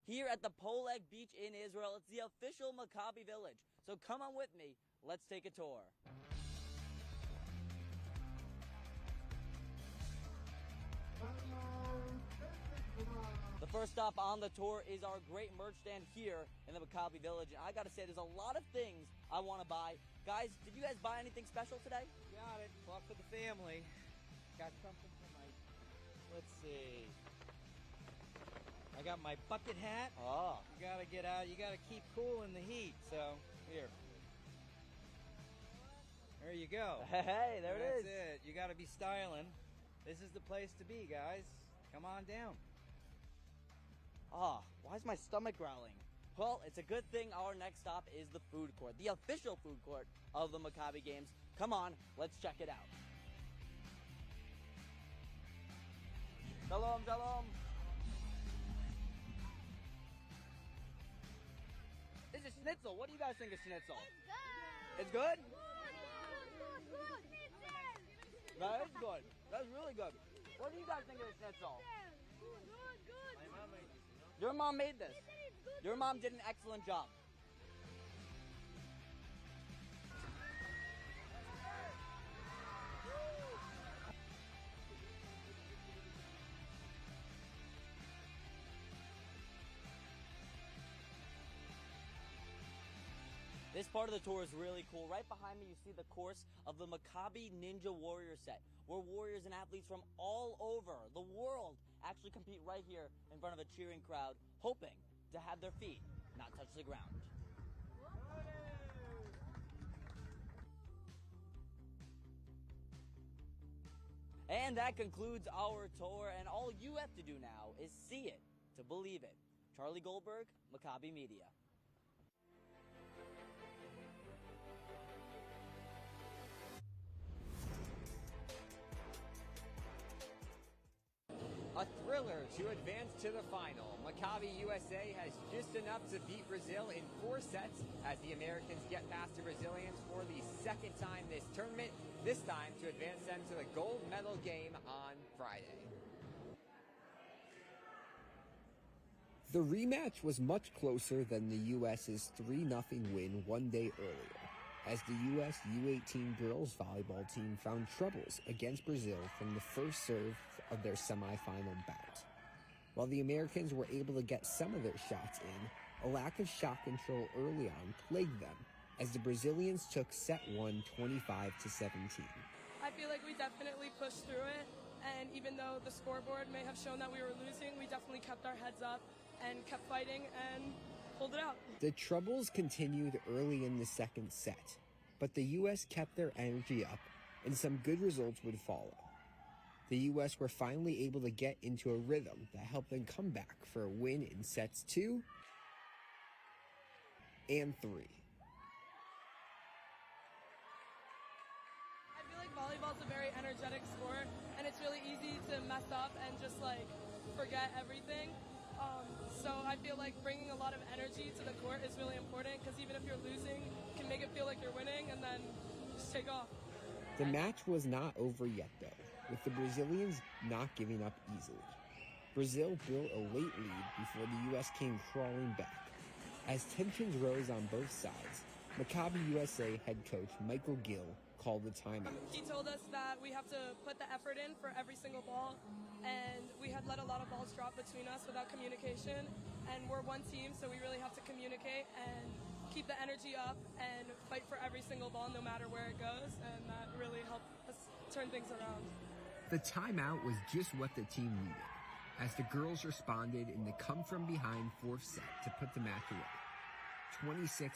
Here at the Poleg Beach in Israel, it's the official Maccabi Village. So come on with me, let's take a tour. The first stop on the tour is our great merch stand here in the Maccabi Village. And I gotta say, there's a lot of things I wanna buy. Guys, did you guys buy anything special today? Got it. Bought for the family. Got something for let's see. I got my bucket hat. Oh. You gotta get out. You gotta keep cool in the heat. So, here. There you go. Hey, there it is. That's it. You gotta be styling. This is the place to be, guys. Come on down. Why is my stomach growling? Well, it's a good thing our next stop is the food court, the official food court of the Maccabi Games. Come on, let's check it out. Shalom, shalom. This is schnitzel. What do you guys think of schnitzel? It's good. It's good? That is good. That's really good. What do you guys think of the schnitzel? Your mom made this. Your mom did an excellent job. This part of the tour is really cool. Right behind me, you see the course of the Maccabi Ninja Warrior set, where warriors and athletes from all over the world actually compete right here in front of a cheering crowd, hoping to have their feet not touch the ground. And that concludes our tour, and all you have to do now is see it to believe it. Charlie Goldberg, Maccabi Media. A thriller to advance to the final. Maccabi USA has just enough to beat Brazil in 4 sets as the Americans get past the Brazilians for the second time this tournament, this time to advance them to the gold medal game on Friday. The rematch was much closer than the U.S.'s 3-0 win one day earlier, as the U.S. U18 girls volleyball team found troubles against Brazil from the first serve of their semifinal bout. While the Americans were able to get some of their shots in, a lack of shot control early on plagued them, as the Brazilians took set 1 25-17. I feel like we definitely pushed through it, and even though the scoreboard may have shown that we were losing, we definitely kept our heads up and kept fighting and pulled it out. The troubles continued early in the second set, but the U.S. kept their energy up and some good results would follow. The U.S. were finally able to get into a rhythm that helped them come back for a win in sets 2 and 3. I feel like volleyball's a very energetic sport, and it's really easy to mess up and just forget everything. So I feel like bringing a lot of energy to the court is really important, because even if you're losing, you can make it feel like you're winning and then just take off. The match was not over yet though, with the Brazilians not giving up easily. Brazil built a late lead before the U.S. came crawling back. As tensions rose on both sides, Maccabi USA head coach Michael Gill called the timeout. He told us that we have to put the effort in for every single ball, and we had let a lot of balls drop between us without communication, and we're one team, so we really have to communicate and keep the energy up and fight for every single ball no matter where it goes, and that really helped us turn things around. The timeout was just what the team needed, as the girls responded in the come-from-behind fourth set to put the match away. 26-24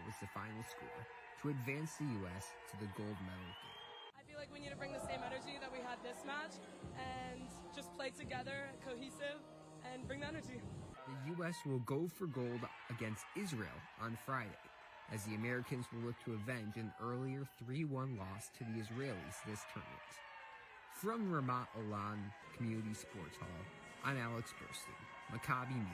was the final score to advance the U.S. to the gold medal game. I feel like we need to bring the same energy that we had this match and just play together, cohesive, and bring the energy. The U.S. will go for gold against Israel on Friday, as the Americans will look to avenge an earlier 3-1 loss to the Israelis this tournament. From Ramat Elan Community Sports Hall, I'm Alex Burstein, Maccabi Media.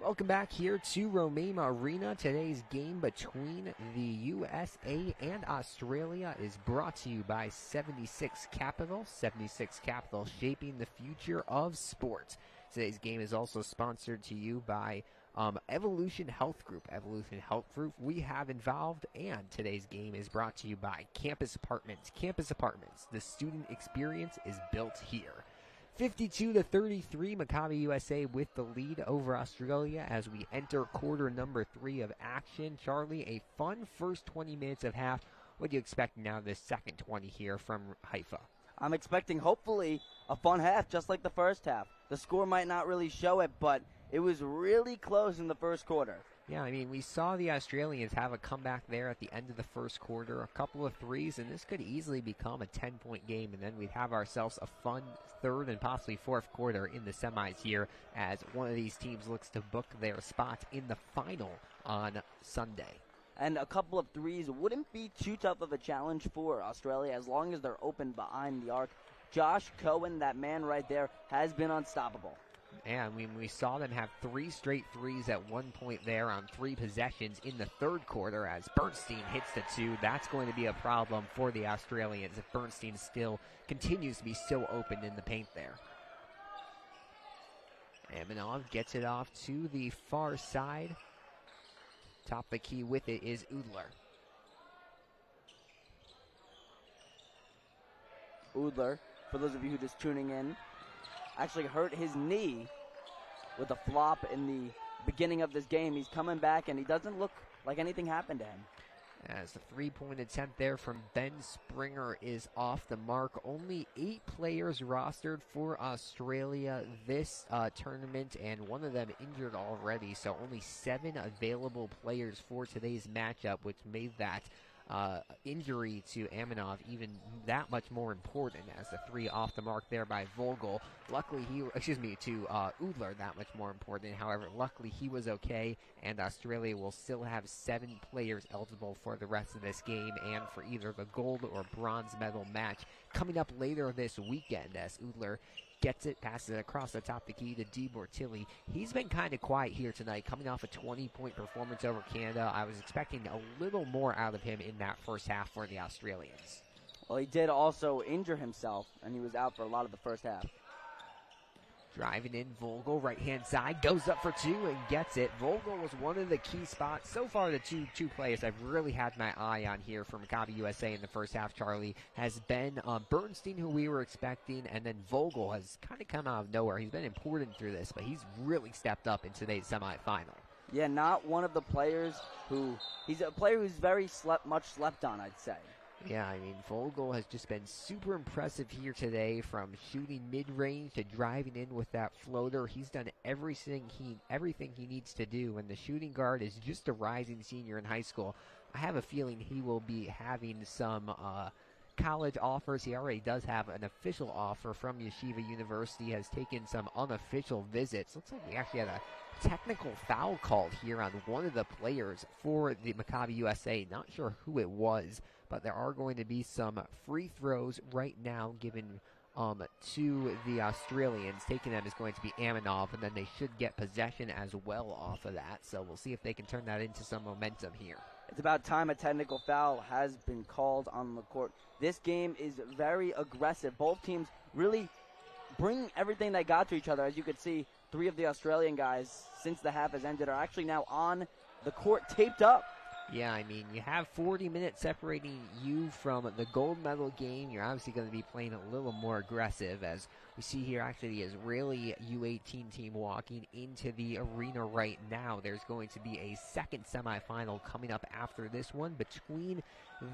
Welcome back here to Romaine Arena. Today's game between the USA and Australia is brought to you by 76 Capital. 76 Capital, shaping the future of sports. Today's game is also sponsored to you by Evolution Health Group. Evolution Health Group we have involved, and today's game is brought to you by Campus Apartments. Campus Apartments, the student experience is built here. 52-33, Maccabi USA with the lead over Australia as we enter quarter number 3 of action. Charlie, a fun first 20 minutes of half. What do you expect now this second 20 here from Haifa? I'm expecting, hopefully, a fun half, just like the first half. The score might not really show it, but it was really close in the first quarter. Yeah, I mean, we saw the Australians have a comeback there at the end of the first quarter, a couple of threes, and this could easily become a 10-point game, and then we'd have ourselves a fun third and possibly fourth quarter in the semis here as one of these teams looks to book their spot in the final on Sunday. And a couple of threes wouldn't be too tough of a challenge for Australia as long as they're open behind the arc. Josh Cohen, that man right there, has been unstoppable. And we saw them have 3 straight threes at one point there on 3 possessions in the third quarter as Bernstein hits the 2. That's going to be a problem for the Australians if Bernstein still continues to be so open in the paint there. Amanov gets it off to the far side. Top of the key with it is Udler. Udler, for those of you who are just tuning in, actually hurt his knee with a flop in the beginning of this game. He's coming back, and he doesn't look like anything happened to him. As the three-point attempt there from Ben Springer is off the mark. Only 8 players rostered for Australia this tournament, and one of them injured already, so only 7 available players for today's matchup, which made that injury to Amanov even that much more important, as the 3 off the mark there by Vogel. Luckily to Udler, that much more important. However, luckily he was okay, and Australia will still have 7 players eligible for the rest of this game and for either the gold or bronze medal match coming up later this weekend, as Udler gets it, passes it across the top of the key to D. Bortilli. He's been kind of quiet here tonight, coming off a 20-point performance over Canada. I was expecting a little more out of him in that first half for the Australians. Well, he did also injure himself, and he was out for a lot of the first half. Driving in, Vogel, right-hand side, goes up for 2 and gets it. Vogel was one of the key spots. So far, the two players I've really had my eye on here for Maccabi USA in the first half, Charlie, has been Bernstein, who we were expecting, and then Vogel has kind of come out of nowhere. He's been important through this, but he's really stepped up in today's semifinal. Yeah, not one of the players he's a player who's very much slept on, I'd say. Yeah, I mean, Vogel has just been super impressive here today, from shooting mid-range to driving in with that floater. He's done everything he needs to do, and the shooting guard is just a rising senior in high school. I have a feeling he will be having some college offers. He already does have an official offer from Yeshiva University, has taken some unofficial visits. Looks like we actually had a technical foul called here on one of the players for the Maccabi USA. Not sure who it was, but there are going to be some free throws right now given to the Australians. Taking them is going to be Amanov, and then they should get possession as well off of that. So we'll see if they can turn that into some momentum here. It's about time a technical foul has been called on the court. This game is very aggressive. Both teams really bring everything they got to each other. As you can see, 3 of the Australian guys, since the half has ended, are actually now on the court taped up. Yeah, I mean, you have 40 minutes separating you from the gold medal game. You're obviously going to be playing a little more aggressive, as we see here actually the Israeli U18 team walking into the arena right now. There's going to be a second semifinal coming up after this one between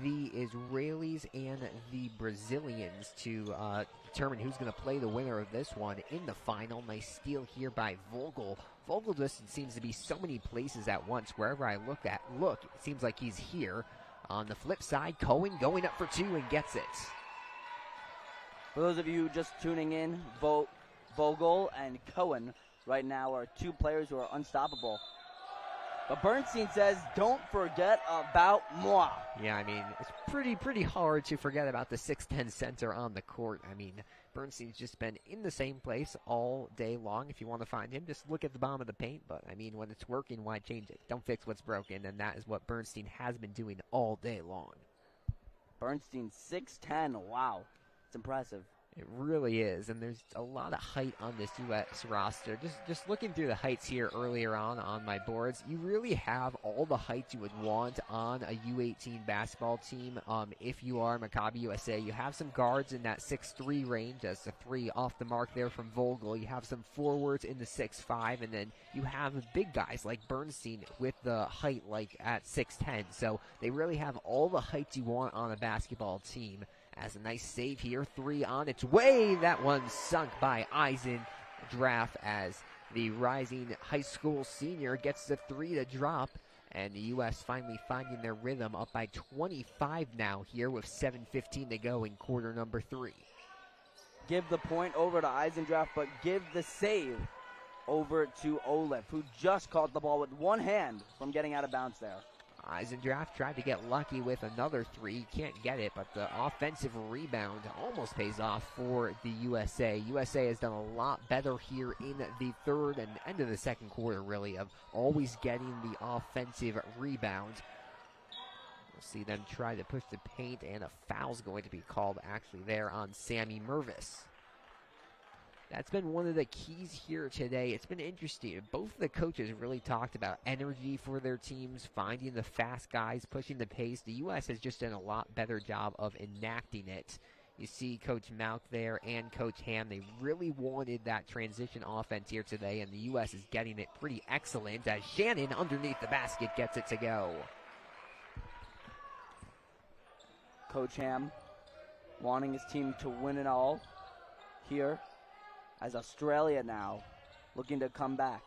the Israelis and the Brazilians to determine who's going to play the winner of this one in the final. Nice steal here by Vogel. Vogel just seems to be so many places at once. Wherever I look, it seems like he's here. On the flip side, Cohen going up for 2 and gets it. For those of you just tuning in, Vogel and Cohen right now are 2 players who are unstoppable. But Bernstein says, don't forget about moi. Yeah, I mean, it's pretty hard to forget about the 6'10 center on the court. I mean, Bernstein's just been in the same place all day long. If you want to find him, just look at the bottom of the paint. But, I mean, when it's working, why change it? Don't fix what's broken, and that is what Bernstein has been doing all day long. Bernstein 6'10", wow. It's impressive. It really is, and there's a lot of height on this U.S. roster. Just looking through the heights here earlier on my boards, you really have all the heights you would want on a U18 basketball team. If you are Maccabi USA, you have some guards in that 6'3" range. That's the 3 off the mark there from Vogel. You have some forwards in the 6'5", and then you have big guys like Bernstein with the height like at 6'10". So they really have all the heights you want on a basketball team. As a nice save here, 3 on its way. That one sunk by Eisendrath as the rising high school senior gets the 3 to drop. And the U.S. finally finding their rhythm, up by 25 now here with 7:15 to go in quarter number 3. Give the point over to Eisendrath, but give the save over to Olef, who just caught the ball with one hand from getting out of bounds there. Eisendrath tried to get lucky with another 3. Can't get it, but the offensive rebound almost pays off for the USA. USA has done a lot better here in the third and end of the second quarter, really, of always getting the offensive rebound. We'll see them try to push the paint, and a foul's going to be called actually there on Sammy Mervis. That's been one of the keys here today. It's been interesting. Both of the coaches really talked about energy for their teams, finding the fast guys, pushing the pace. The U.S. has just done a lot better job of enacting it. You see Coach Malk there and Coach Ham. They really wanted that transition offense here today, and the U.S. is getting it pretty excellent as Shannon underneath the basket gets it to go. Coach Ham wanting his team to win it all here as Australia now looking to come back.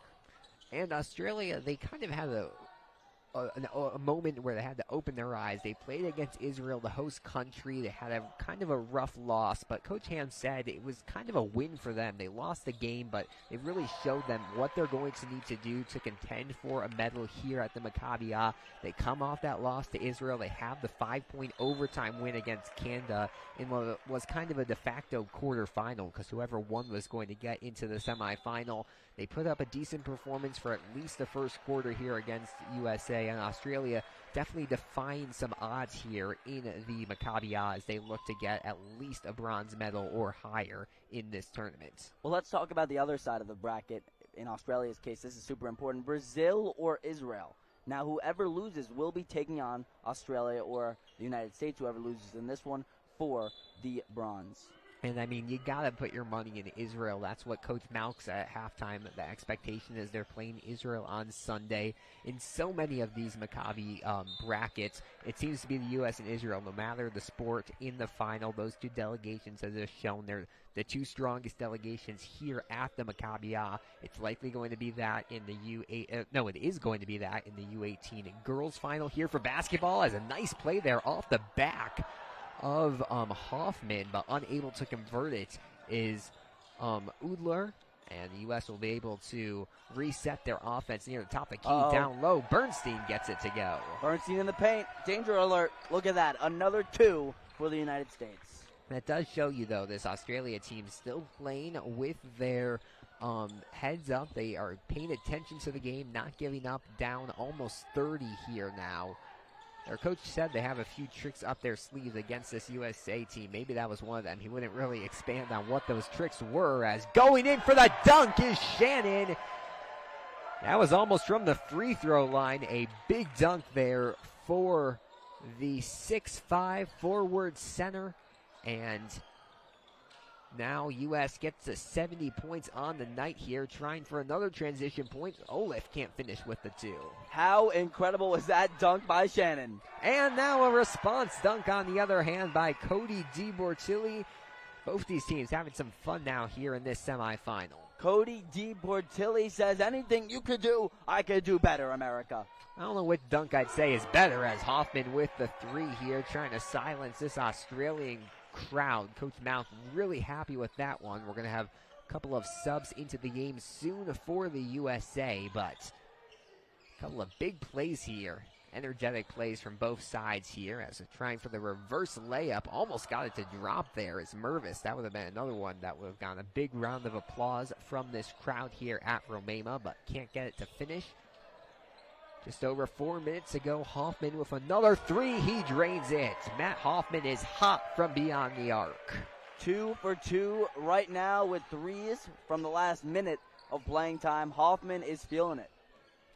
And Australia, they kind of had a moment where they had to open their eyes. They played against Israel, the host country. They had a kind of a rough loss, but Coach Ham said it was kind of a win for them. They lost the game, but it really showed them what they're going to need to do to contend for a medal here at the Maccabi. They come off that loss to Israel. They have the 5-point overtime win against Canada in what was kind of a de facto quarterfinal, because whoever won was going to get into the semifinal. They put up a decent performance for at least the first quarter here against USA, and Australia definitely defying some odds here in the Maccabi as they look to get at least a bronze medal or higher in this tournament. Well, let's talk about the other side of the bracket. In Australia's case, this is super important. Brazil or Israel. Now, whoever loses will be taking on Australia or the United States, whoever loses in this one, for the bronze. And, I mean, you got to put your money in Israel. That's what Coach Malk said at halftime. The expectation is they're playing Israel on Sunday. In so many of these Maccabi brackets, it seems to be the U.S. and Israel, no matter the sport, in the final. Those two delegations, as they're shown, they're the two strongest delegations here at the Maccabi. It's likely going to be that in the it is going to be that in the U18 girls final here for basketball, as a nice play there off the back of Hoffman, but unable to convert it is Udler, and the U.S. will be able to reset their offense near the top of the key. Down low, Bernstein gets it to go. Bernstein in the paint. Danger alert. Look at that. Another 2 for the United States. That does show you, though, this Australia team still playing with their heads up. They are paying attention to the game, not giving up, down almost 30 here now. Their coach said they have a few tricks up their sleeves against this USA team. Maybe that was one of them. He wouldn't really expand on what those tricks were, as going in for the dunk is Shannon. That was almost from the free throw line. A big dunk there for the 6'5" forward center. And now U.S. gets to 70 points on the night here, trying for another transition point. Olaf can't finish with the 2. How incredible was that dunk by Shannon? And now a response dunk on the other hand by Cody DiBortilli. Both these teams having some fun now here in this semifinal. Cody DiBortilli says, anything you could do, I could do better, America. I don't know which dunk I'd say is better, as Hoffman with the 3 here, trying to silence this Australian crowd. Coach Malk really happy with that one. We're going to have a couple of subs into the game soon for the USA, but a couple of big plays here. Energetic plays from both sides here, as they're trying for the reverse layup. Almost got it to drop there as Mervis. That would have been another one that would have gotten a big round of applause from this crowd here at Romema, but can't get it to finish. Just over 4 minutes ago, Hoffman with another 3. He drains it. Matt Hoffman is hot from beyond the arc. 2 for 2 right now with 3s from the last minute of playing time. Hoffman is feeling it.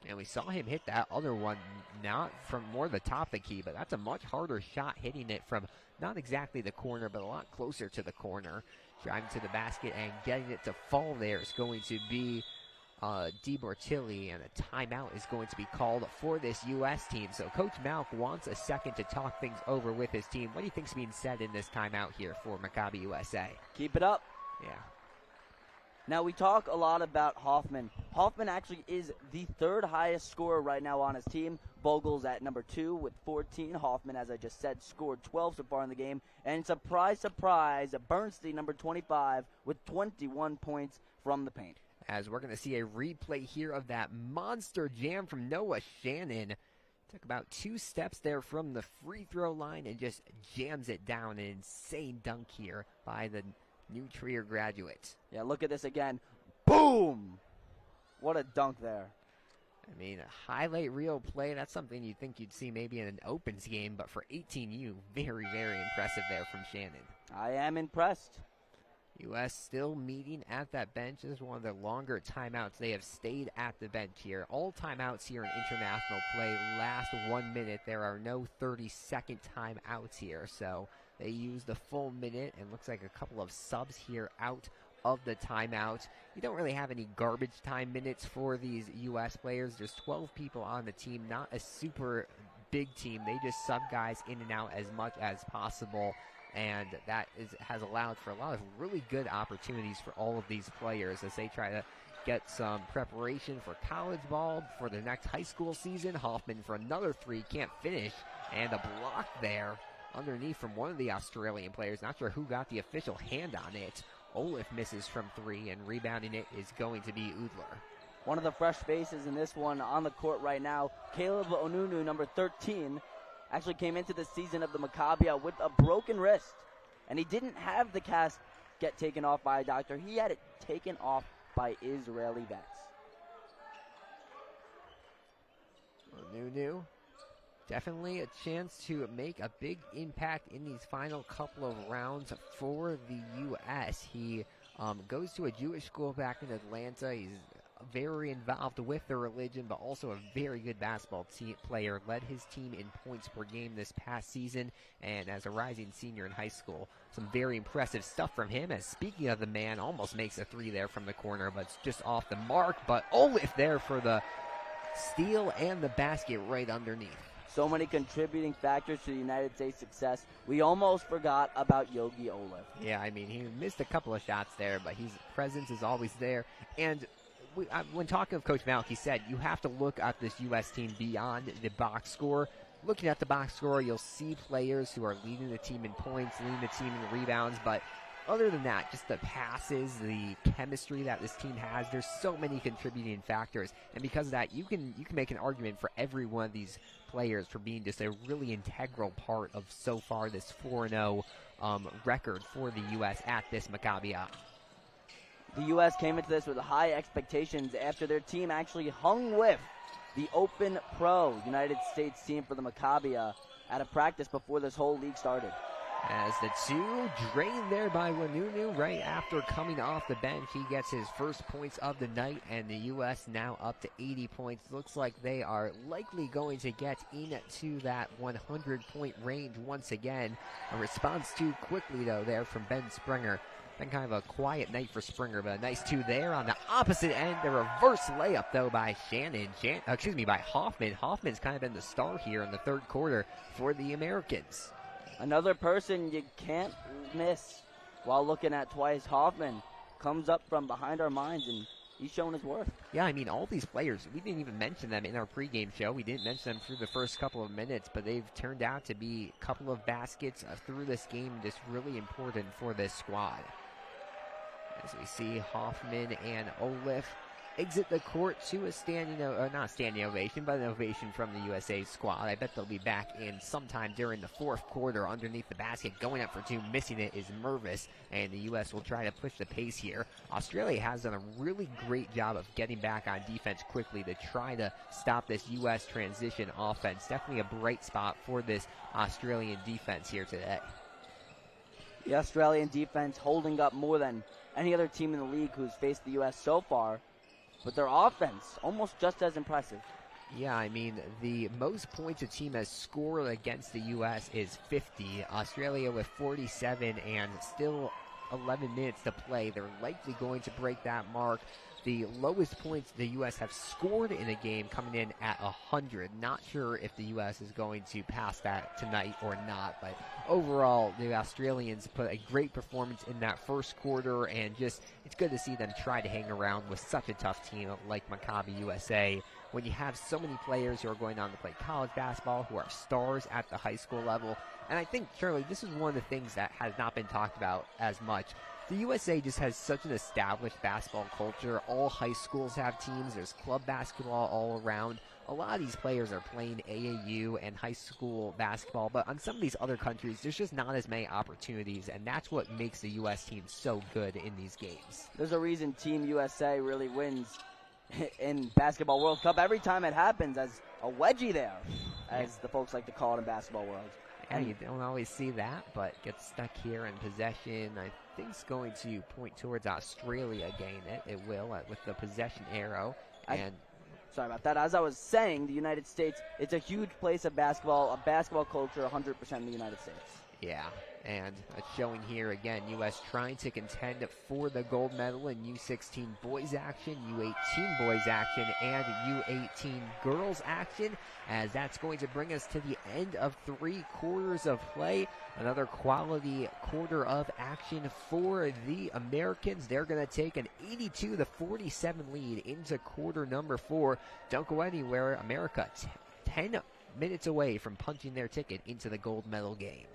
And we saw him hit that other one, not from more the top of the key, but that's a much harder shot, hitting it from not exactly the corner, but a lot closer to the corner. Driving to the basket and getting it to fall there is going to be DiBortilli, and a timeout is going to be called for this U.S. team. So Coach Malk wants a second to talk things over with his team. What do you think's being said in this timeout here for Maccabi USA? Keep it up. Yeah. Now, we talk a lot about Hoffman. Hoffman actually is the 3rd highest scorer right now on his team. Vogel's at number 2 with 14. Hoffman, as I just said, scored 12 so far in the game. And surprise, surprise, Bernstein, number 25, with 21 points from the paint. As we're going to see a replay here of that monster jam from Noah Shannon. Took about 2 steps there from the free throw line and just jams it down. An insane dunk here by the New Trier graduate. Yeah, look at this again. Boom! What a dunk there. I mean, a highlight reel play, that's something you'd think you'd see maybe in an Opens game, but for 18U, very, very impressive there from Shannon. I am impressed. U.S. still meeting at that bench. This is one of the longer timeouts. They have stayed at the bench here. All timeouts here in international play last 1 minute. There are no 30-second timeouts here, so They used the full minute, and looks like a couple of subs here out of the timeout. You don't really have any garbage time minutes for these U.S. players. There's 12 people on the team, not a super big team. They just sub guys in and out as much as possible, and that has allowed for a lot of really good opportunities for all of these players as they try to get some preparation for college ball for the next high school season. Hoffman for another three, can't finish, and a block there underneath from one of the Australian players. Not sure who got the official hand on it. Olaf misses from three, and rebounding it is going to be Udler. One of the fresh faces in this one on the court right now, Caleb Onunu, number 13, actually came into the season of the Maccabi with a broken wrist, and he didn't have the cast get taken off by a doctor. He had it taken off by Israeli vets. Onunu, definitely a chance to make a big impact in these final couple of rounds for the U.S. He goes to a Jewish school back in Atlanta. He's very involved with the religion, but also a very good basketball player. Led his team in points per game this past season, and as a rising senior in high school, some very impressive stuff from him. As speaking of the man, almost makes a three there from the corner, but it's just off the mark. But Olaf there for the steal and the basket right underneath. So many contributing factors to the United States' success. We almost forgot about Yogi Olaf. Yeah, I mean, he missed a couple of shots there, but his presence is always there. And when talking of Coach Malk, he said you have to look at this U.S. team beyond the box score. Looking at the box score, you'll see players who are leading the team in points, leading the team in rebounds, but other than that, just the passes, the chemistry that this team has, there's so many contributing factors. And because of that, you can make an argument for every one of these players for being just a really integral part of so far this 4-0 record for the U.S. at this Maccabi. The U.S. came into this with high expectations after their team actually hung with the Open Pro United States team for the Maccabi at a practice before this whole league started. As the two drained there by Onunu right after coming off the bench, he gets his first points of the night, and the U.S. now up to 80 points. Looks like they are likely going to get into that 100-point range once again. A response too quickly, though, there from Ben Springer. Been kind of a quiet night for Springer, but a nice two there on the opposite end. The reverse layup, though, by by Hoffman. Hoffman's kind of been the star here in the third quarter for the Americans. Another person you can't miss while looking at twice. Hoffman comes up from behind our minds, and he's shown his worth. Yeah, I mean, all these players, we didn't even mention them in our pregame show. We didn't mention them through the first couple of minutes, but they've turned out to be a couple of baskets through this game, just really important for this squad. As we see Hoffman and Olaf exit the court to a not standing ovation, but an ovation from the USA squad. I bet they'll be back in sometime during the fourth quarter underneath the basket. Going up for two, missing it is Mervis, and the U.S. will try to push the pace here. Australia has done a really great job of getting back on defense quickly to try to stop this U.S. transition offense. Definitely a bright spot for this Australian defense here today. The Australian defense holding up more than any other team in the league who's faced the U.S. so far. But their offense, almost just as impressive. Yeah, I mean, the most points a team has scored against the U.S. is 50. Australia with 47 and still 11 minutes to play. They're likely going to break that mark. The lowest points the U.S. have scored in a game coming in at 100. Not sure if the U.S. is going to pass that tonight or not, but overall, the Australians put a great performance in that first quarter, and just it's good to see them try to hang around with such a tough team like Maccabi USA. When you have so many players who are going on to play college basketball, who are stars at the high school level, and I think, Charlie, this is one of the things that has not been talked about as much. The USA just has such an established basketball culture. All high schools have teams. There's club basketball all around. A lot of these players are playing AAU and high school basketball, but on some of these other countries, there's just not as many opportunities, and that's what makes the U.S. team so good in these games. There's a reason Team USA really wins in Basketball World Cup every time it happens, as a wedgie there, as the folks like to call it in basketball world. Yeah, you don't always see that, but gets stuck here in possession. I think it's going to point towards Australia getting it. It will with the possession arrow. Sorry about that. As I was saying, the United States, it's a huge place of basketball, a basketball culture, 100% in the United States. Yeah, And showing here again, U.S. trying to contend for the gold medal in U16 boys action, U18 boys action, and U18 girls action, as that's going to bring us to the end of 3 quarters of play. Another quality quarter of action for the Americans. They're going to take an 82-47 lead into quarter number 4. Don't go anywhere. America 10 minutes away from punching their ticket into the gold medal game.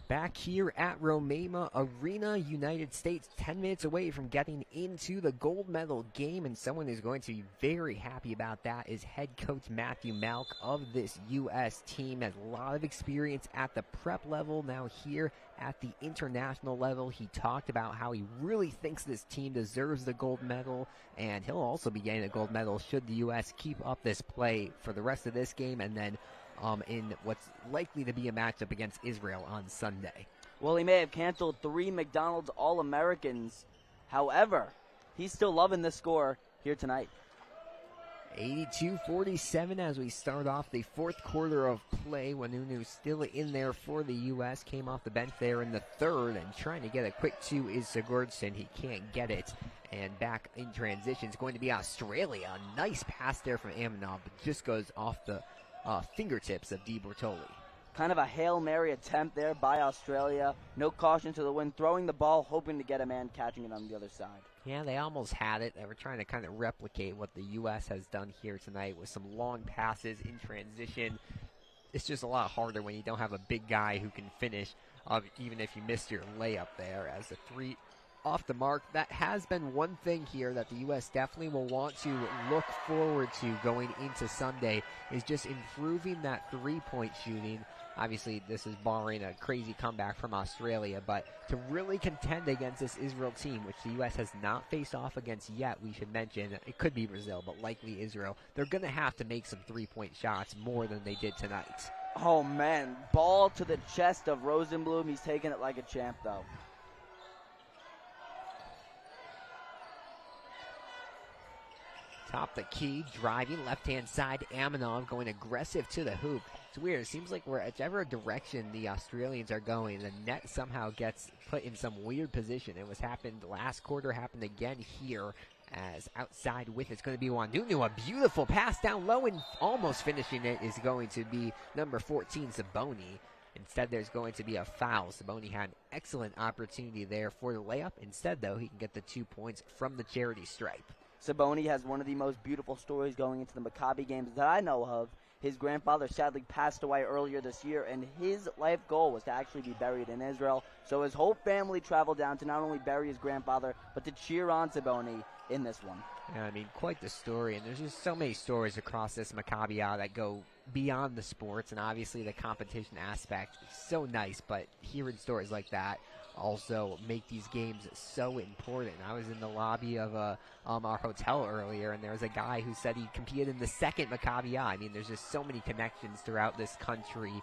Back here at Romema Arena, United States 10 minutes away from getting into the gold medal game, and someone who's going to be very happy about that is head coach Matthew Malk of this U.S. team. Has a lot of experience at the prep level, now here at the international level. He talked about how he really thinks this team deserves the gold medal, and he'll also be getting a gold medal should the U.S. keep up this play for the rest of this game, and then in what's likely to be a matchup against Israel on Sunday. Well, he may have canceled 3 McDonald's All-Americans. However, he's still loving this score here tonight. 82-47 as we start off the 4th quarter of play. Wanunu still in there for the U.S. Came off the bench there in the 3rd and trying to get a quick 2 is Sigurdsson. He can't get it. And back in transition is going to be Australia. A nice pass there from Aminov, but just goes off the fingertips of Di Bortoli. Kind of a Hail Mary attempt there by Australia. No caution to the wind, throwing the ball, hoping to get a man catching it on the other side. Yeah, they almost had it. They were trying to kind of replicate what the U.S. has done here tonight with some long passes in transition. It's just a lot harder when you don't have a big guy who can finish, even if you missed your layup there. As the 3 off the mark, that has been one thing here that the U.S. definitely will want to look forward to going into Sunday, is just improving that 3-point shooting. Obviously, this is barring a crazy comeback from Australia, but to really contend against this Israel team, which the U.S. has not faced off against yet, we should mention, it could be Brazil, but likely Israel, they're going to have to make some 3-point shots more than they did tonight. Oh, man. Ball to the chest of Rosenblum. He's taking it like a champ, though. Top the key, driving left-hand side. Aminov going aggressive to the hoop. It's weird. It seems like whichever direction the Australians are going, the net somehow gets put in some weird position. It was happened last quarter, happened again here, as outside with it's going to be Wanunu. A beautiful pass down low, and almost finishing it is going to be number 14, Saboni. Instead, there's going to be a foul. Saboni had an excellent opportunity there for the layup. Instead, though, he can get the 2 points from the charity stripe. Saboni has one of the most beautiful stories going into the Maccabi games that I know of. His grandfather sadly passed away earlier this year, and his life goal was to actually be buried in Israel. So his whole family traveled down to not only bury his grandfather, but to cheer on Saboni in this one. Yeah, I mean, quite the story, and there's just so many stories across this Maccabi that go beyond the sports, and obviously the competition aspect is so nice, but hearing stories like that also make these games so important. I was in the lobby of our hotel earlier, and there was a guy who said he competed in the 2nd Maccabi. I mean, there's just so many connections throughout this country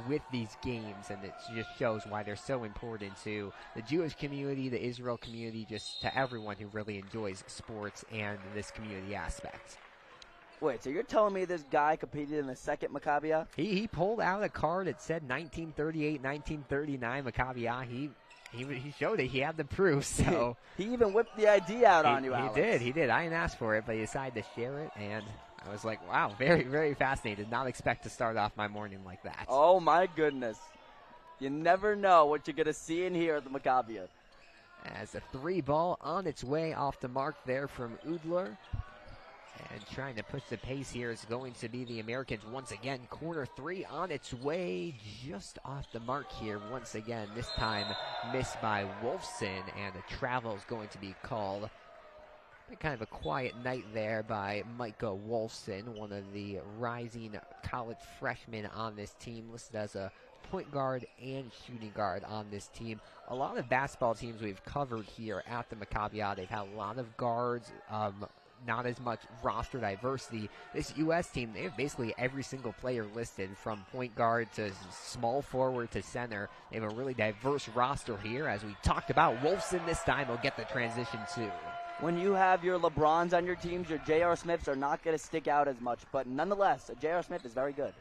with these games, and it just shows why they're so important to the Jewish community, the Israel community, just to everyone who really enjoys sports and this community aspect. Wait, so you're telling me this guy competed in the second Maccabi? He pulled out a card that said 1938, 1939 Maccabi. He showed it. He had the proof. So he even whipped the ID out on you, Alex. He did. I didn't ask for it, but he decided to share it, and I was like, wow, very, very fascinated. Did not expect to start off my morning like that. Oh, my goodness. You never know what you're going to see and hear at the Maccabi. As a 3-ball on its way off the mark there from Udler. And trying to push the pace here is going to be the Americans once again. Corner 3 on its way, just off the mark here once again. This time missed by Wolfson, and a travel is going to be called. Kind of a quiet night there by Micah Wolfson, one of the rising college freshmen on this team, listed as a point guard and shooting guard on this team. A lot of basketball teams we've covered here at the Maccabi, they've had a lot of guards, not as much roster diversity. This U.S. team, they have basically every single player listed, from point guard to small forward to center. They have a really diverse roster here. As we talked about, Wolfson this time will get the transition too. When you have your LeBrons on your teams, your J.R. Smiths are not going to stick out as much. But nonetheless, J.R. Smith is very good.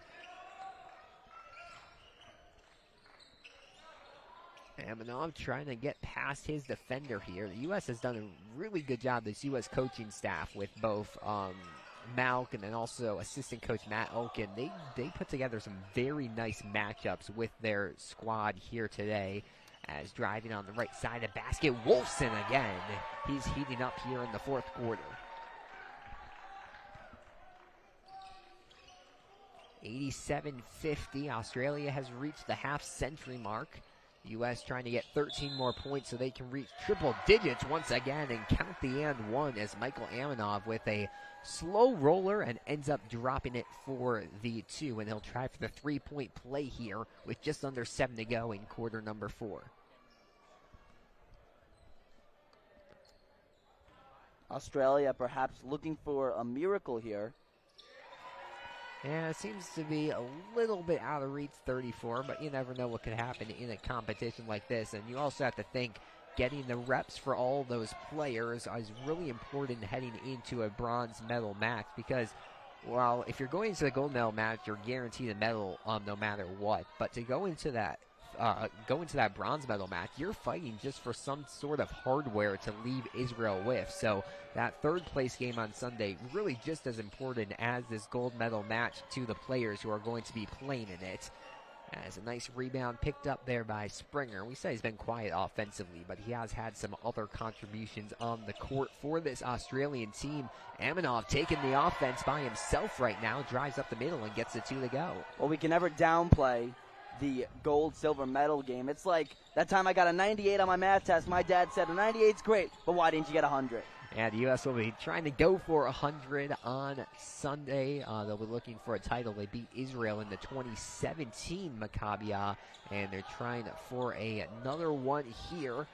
Amanov trying to get past his defender here. The U.S. has done a really good job, this U.S. coaching staff, with both Malk and then also assistant coach Matt Olkin. They put together some very nice matchups with their squad here today. As driving on the right side of basket, Wolfson again. He's heating up here in the fourth quarter. 87-50. Australia has reached the half-century mark. U.S. trying to get 13 more points so they can reach triple digits once again and count the and one, as Michael Amanov with a slow roller and ends up dropping it for the 2. And he'll try for the 3-point play here with just under 7 to go in quarter number 4. Australia perhaps looking for a miracle here. Yeah, it seems to be a little bit out of reach, 34, but you never know what could happen in a competition like this. And you also have to think getting the reps for all those players is really important heading into a bronze medal match, because, well, if you're going into the gold medal match, you're guaranteed a medal no matter what. But to go into that bronze medal match, you're fighting just for some sort of hardware to leave Israel with. So that third place game on Sunday, really just as important as this gold medal match to the players who are going to be playing in it. As a nice rebound picked up there by Springer. We say he's been quiet offensively, but he has had some other contributions on the court for this Australian team. Amanov taking the offense by himself right now, drives up the middle and gets the 2 to go. Well, we can never downplay the gold-silver medal game. It's like that time I got a 98 on my math test. My dad said a 98's great, but why didn't you get 100? Yeah, the U.S. will be trying to go for 100 on Sunday. They'll be looking for a title. They beat Israel in the 2017 Maccabi, and they're trying for another one here.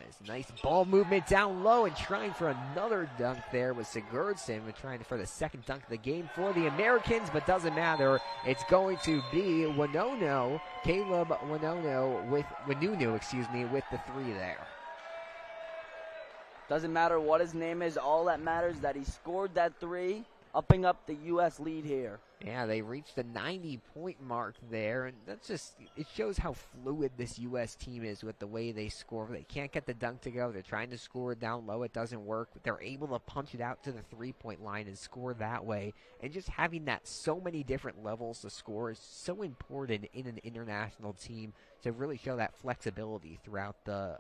It's nice ball movement down low, and trying for another dunk there was Sigurdsson. We're trying for the second dunk of the game for the Americans, but doesn't matter. It's going to be Wanono, Caleb Wanono with the 3 there. Doesn't matter what his name is. All that matters is that he scored that 3, upping up the U.S. lead here. Yeah, they reached the 90-point mark there, and that's just, it shows how fluid this U.S. team is with the way they score. They can't get the dunk to go. They're trying to score down low. It doesn't work. But they're able to punch it out to the 3-point line and score that way. And just having that so many different levels to score is so important in an international team to really show that flexibility throughout the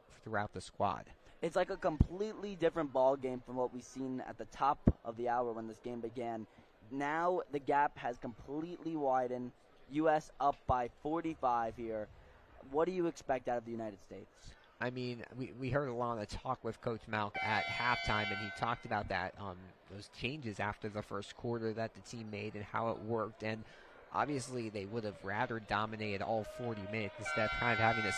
squad. It's like a completely different ball game from what we've seen at the top of the hour when this game began. Now the gap has completely widened. U.S. up by 45 here. What do you expect out of the United States? I mean, we heard a lot of talk with Coach Malk at halftime, and he talked about that, those changes after the first quarter that the team made and how it worked. And obviously they would have rather dominated all 40 minutes instead of kind of having a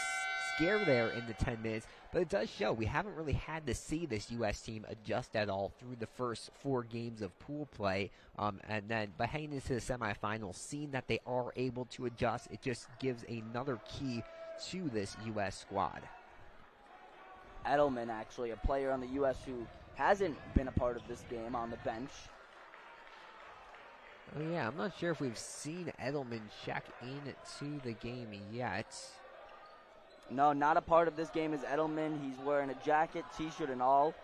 scare there in the 10 minutes. But it does show we haven't really had to see this U.S. team adjust at all through the first 4 games of pool play. And then by heading into the semifinals, seeing that they are able to adjust, it just gives another key to this U.S. squad. Edelman, actually, a player on the U.S. who hasn't been a part of this game on the bench. Oh, yeah, I'm not sure if we've seen Edelman check into the game yet. No, not a part of this game is Edelman. He's wearing a jacket, T-shirt, and all.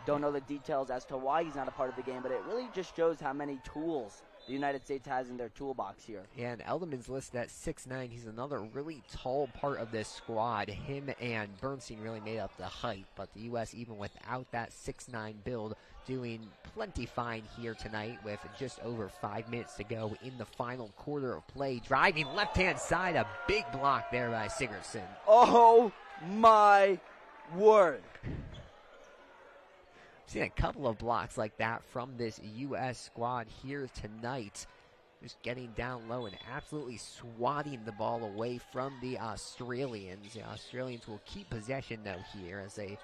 Don't know the details as to why he's not a part of the game, but it really just shows how many tools the United States has in their toolbox here. Yeah, and Edelman's listed at 6'9". He's another really tall part of this squad. Him and Bernstein really made up the height, but the U.S., even without that 6'9" build, doing plenty fine here tonight with just over 5 minutes to go in the final quarter of play. Driving left-hand side, a big block there by Sigurdsson. Oh, my word. Seen a couple of blocks like that from this U.S. squad here tonight. Just getting down low and absolutely swatting the ball away from the Australians. The Australians will keep possession, though, here as they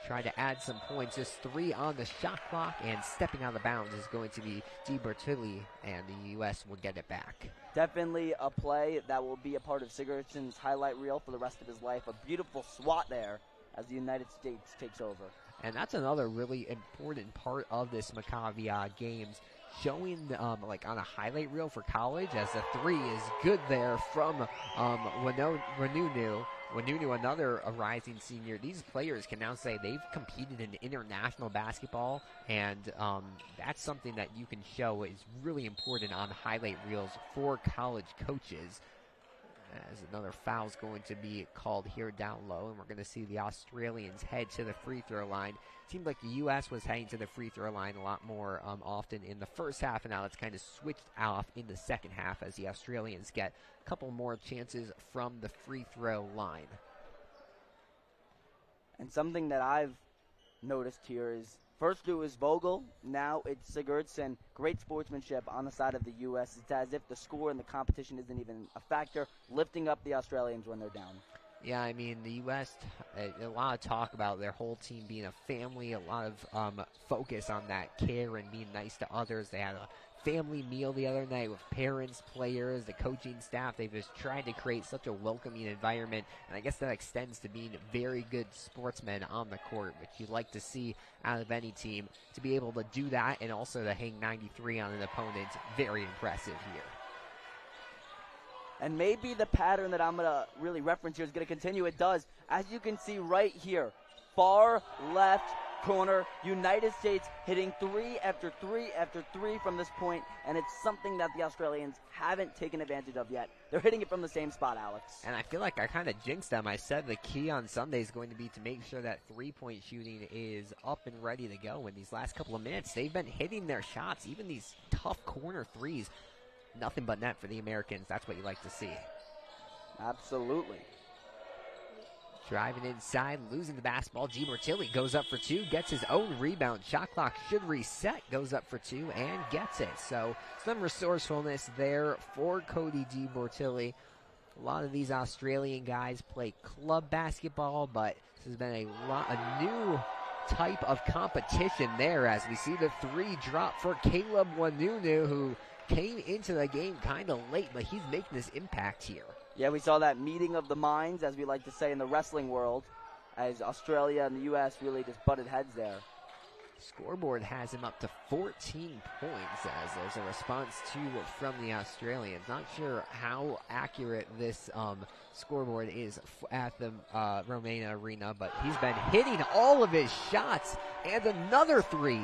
try to add some points. Just 3 on the shot clock, and stepping out of bounds is going to be DiBertulli, and the U.S. will get it back. Definitely a play that will be a part of Sigurdsson's highlight reel for the rest of his life. A beautiful swat there as the United States takes over. And that's another really important part of this Maccabi games, showing like on a highlight reel for college, as the 3 is good there from Wanunu. Wanunu, another rising senior. These players can now say they've competed in international basketball, and that's something that you can show is really important on highlight reels for college coaches. As another foul is going to be called here down low, and we're going to see the Australians head to the free throw line. Seemed like the U.S. was heading to the free throw line a lot more often in the first half, and now it's kind of switched off in the second half as the Australians get a couple more chances from the free throw line. And something that I've noticed here is first it was Vogel, now it's Sigurdsson. Great sportsmanship on the side of the U.S. It's as if the score and the competition isn't even a factor, lifting up the Australians when they're down. Yeah, I mean, the U.S., a lot of talk about their whole team being a family, a lot of focus on that care and being nice to others. They had a family meal the other night with parents, players, the coaching staff. They've just tried to create such a welcoming environment, and I guess that extends to being very good sportsmen on the court, which you'd like to see out of any team. To be able to do that and also to hang 93 on an opponent, very impressive here. And maybe the pattern that I'm going to really reference here is going to continue. It does. As you can see right here, far left corner, United States hitting 3 after 3 after 3 from this point, and it's something that the Australians haven't taken advantage of yet. They're hitting it from the same spot, Alex. And I feel like I kind of jinxed them. I said the key on Sunday is going to be to make sure that three-point shooting is up and ready to go in these last couple of minutes. They've been hitting their shots, even these tough corner threes. Nothing but net for the Americans. That's what you like to see. Absolutely. Driving inside, losing the basketball. DiBertulli goes up for 2, gets his own rebound. Shot clock should reset, goes up for 2, and gets it. So some resourcefulness there for Cody DiBertulli. A lot of these Australian guys play club basketball, but this has been a new type of competition there as we see the 3 drop for Caleb Wanunu, who came into the game kind of late, but he's making this impact here. Yeah, we saw that meeting of the minds, as we like to say in the wrestling world, as Australia and the U.S. really just butted heads there. Scoreboard has him up to 14 points as there's a response from the Australians. Not sure how accurate this scoreboard is at the Romania Arena, but he's been hitting all of his shots, and another 3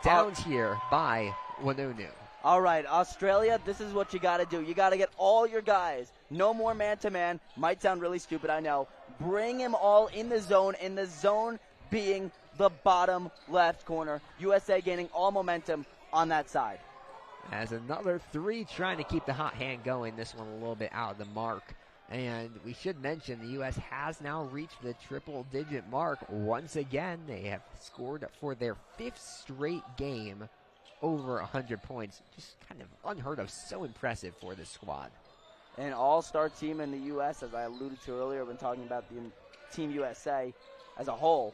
downed here by Wanunu. All right, Australia, this is what you got to do. You got to get all your guys. No more man-to-man. Might sound really stupid, I know. Bring them all in the zone being the bottom left corner. USA gaining all momentum on that side. As another 3 trying to keep the hot hand going. This one a little bit out of the mark. And we should mention the U.S. has now reached the triple-digit mark once again. They have scored for their 5th straight game over 100 points. Just kind of unheard of. So impressive for this squad. An all-star team in the U.S., as I alluded to earlier when talking about the Team USA as a whole.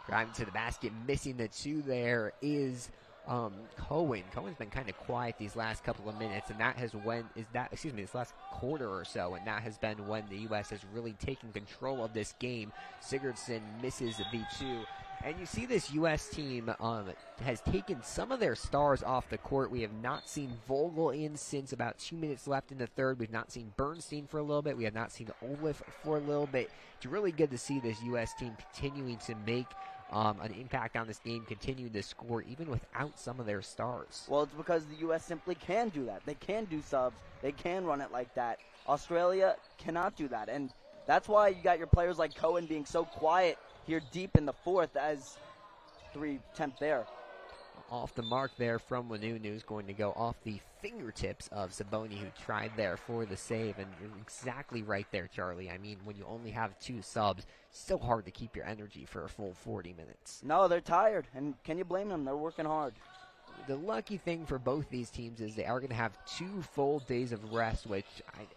Driving to the basket, missing the 2 there is Cohen. Cohen's been kind of quiet these last couple of minutes, and that has this last quarter or so, and that has been when the U.S. has really taken control of this game. Sigurdsson misses the 2. And you see this U.S. team has taken some of their stars off the court. We have not seen Vogel in since about 2 minutes left in the third. We've not seen Bernstein for a little bit. We have not seen Olaf for a little bit. It's really good to see this U.S. team continuing to make an impact on this game, continuing to score even without some of their stars. Well, it's because the U.S. simply can do that. They can do subs. They can run it like that. Australia cannot do that. And that's why you got your players like Cohen being so quiet here deep in the fourth as 3 attempt there. Off the mark there from Wanunu is going to go off the fingertips of Saboni, who tried there for the save. And you're exactly right there, Charlie. I mean, when you only have 2 subs, it's so hard to keep your energy for a full 40 minutes. No, they're tired. And can you blame them? They're working hard. The lucky thing for both these teams is they are going to have 2 full days of rest, which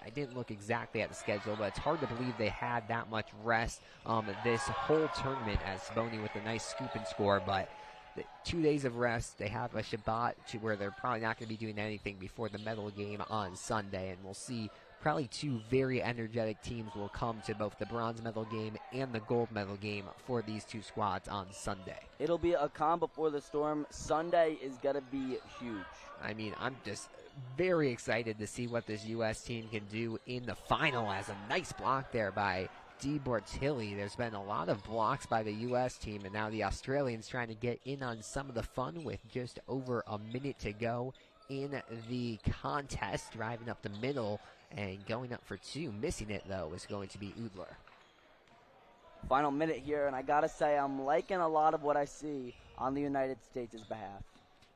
I didn't look exactly at the schedule, but it's hard to believe they had that much rest this whole tournament, as Saboni with a nice scoop and score. But 2 days of rest, they have a Shabbat where they're probably not going to be doing anything before the medal game on Sunday, and we'll see probably 2 very energetic teams will come to both the bronze medal game and the gold medal game for these 2 squads on Sunday. It'll be a calm before the storm. Sunday is going to be huge. I mean, I'm just very excited to see what this U.S. team can do in the final, as a nice block there by D. Bortilli. There's been a lot of blocks by the U.S. team, and now the Australians trying to get in on some of the fun with just over a minute to go in the contest. Driving up the middle and going up for 2. Missing it, though, is going to be Udler. Final minute here, and I got to say I'm liking a lot of what I see on the United States' behalf.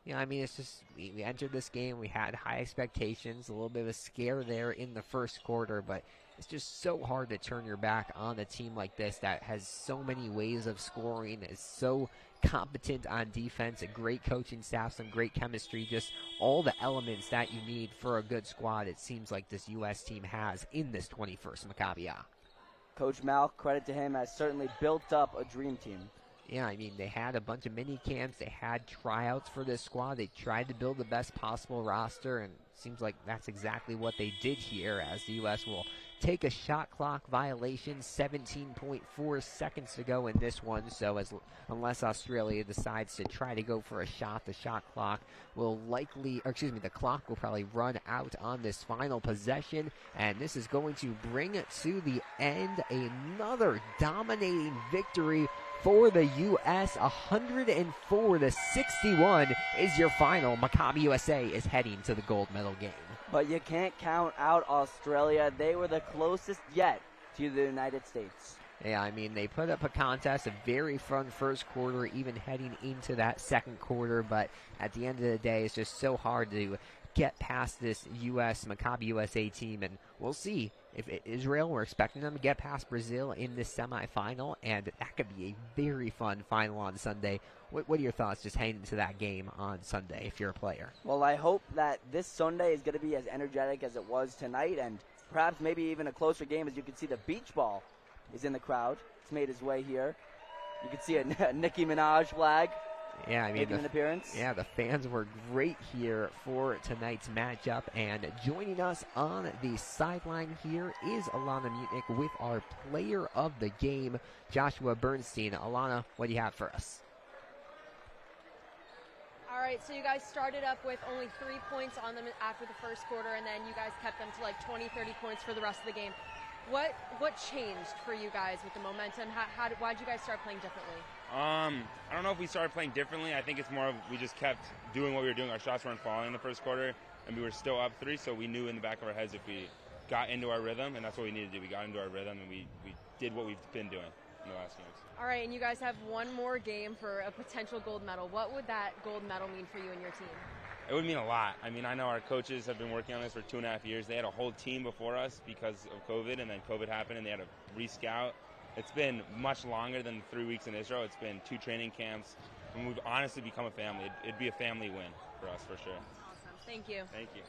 Yeah, I mean, it's just, we entered this game, we had high expectations, a little bit of a scare there in the first quarter, but it's just so hard to turn your back on a team like this that has so many ways of scoring, is so competent on defense, a great coaching staff, some great chemistry, just all the elements that you need for a good squad. It seems like this U.S. team has in this 21st Maccabi. Coach Mal, credit to him, has certainly built up a dream team. Yeah, I mean, they had a bunch of mini camps, they had tryouts for this squad, they tried to build the best possible roster, and it seems like that's exactly what they did here, as the U.S. will take a shot clock violation, 17.4 seconds to go in this one. So unless Australia decides to try to go for a shot, the shot clock will the clock will probably run out on this final possession. And this is going to bring it to the end. Another dominating victory for the U.S. 104-61 is your final. Maccabi USA is heading to the gold medal game. But you can't count out Australia. They were the closest yet to the United States. Yeah, I mean, they put up a contest, a very fun first quarter, even heading into that second quarter. But at the end of the day, it's just so hard to get past this Maccabi USA team. And we'll see if Israel, we're expecting them to get past Brazil in this semifinal. And that could be a very fun final on Sunday. What are your thoughts just heading into that game on Sunday if you're a player? Well, I hope that this Sunday is going to be as energetic as it was tonight, and perhaps maybe even a closer game. As you can see, the beach ball is in the crowd. It's made its way here. You can see a Nicki Minaj flag. Yeah, I mean, making an appearance. Yeah, the fans were great here for tonight's matchup. And joining us on the sideline here is Alana Mutnick with our player of the game, Joshua Bernstein. Alana, what do you have for us? All right, so you guys started up with only 3 points on them after the first quarter, and then you guys kept them to like 20, 30 points for the rest of the game. What changed for you guys with the momentum? Why did you guys start playing differently? I don't know if we started playing differently. I think it's more of we just kept doing what we were doing. Our shots weren't falling in the first quarter, and we were still up 3, so we knew in the back of our heads if we got into our rhythm, and that's what we needed to do. We got into our rhythm, and we did what we've been doing in the last games. All right, and you guys have one more game for a potential gold medal. What would that gold medal mean for you and your team? It would mean a lot. I mean, I know our coaches have been working on this for 2.5 years. They had a whole team before us because of COVID, and then COVID happened, and they had to re-scout. It's been much longer than 3 weeks in Israel. It's been 2 training camps, and we've honestly become a family. It'd be a family win for us, for sure. Awesome. Thank you. Thank you.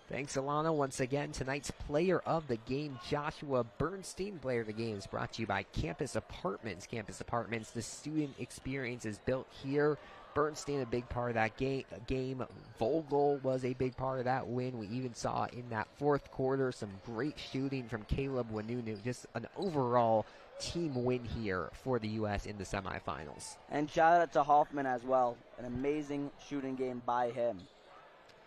Thanks, Alana. Once again, tonight's player of the game, Joshua Bernstein. Player of the game is brought to you by Campus Apartments. Campus Apartments, the student experience is built here. Bernstein a big part of that game. Vogel was a big part of that win. We even saw in that fourth quarter some great shooting from Caleb Wanunu. Just an overall team win here for the U.S. in the semifinals. And shout out to Hoffman as well. An amazing shooting game by him.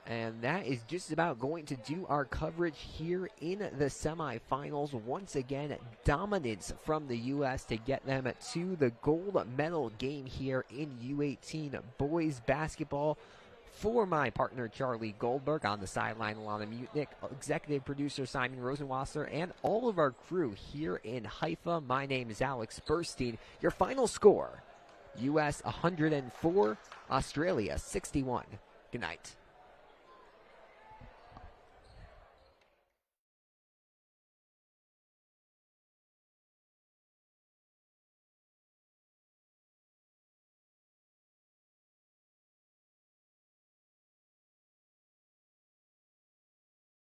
And that is just about going to do our coverage here in the semifinals. Once again, dominance from the U.S. to get them to the gold medal game here in U18 boys basketball. For my partner, Charlie Goldberg, on the sideline, Alana Mutnick, executive producer Simon Rosenwasser, and all of our crew here in Haifa, my name is Alex Burstein. Your final score, U.S. 104, Australia 61. Good night.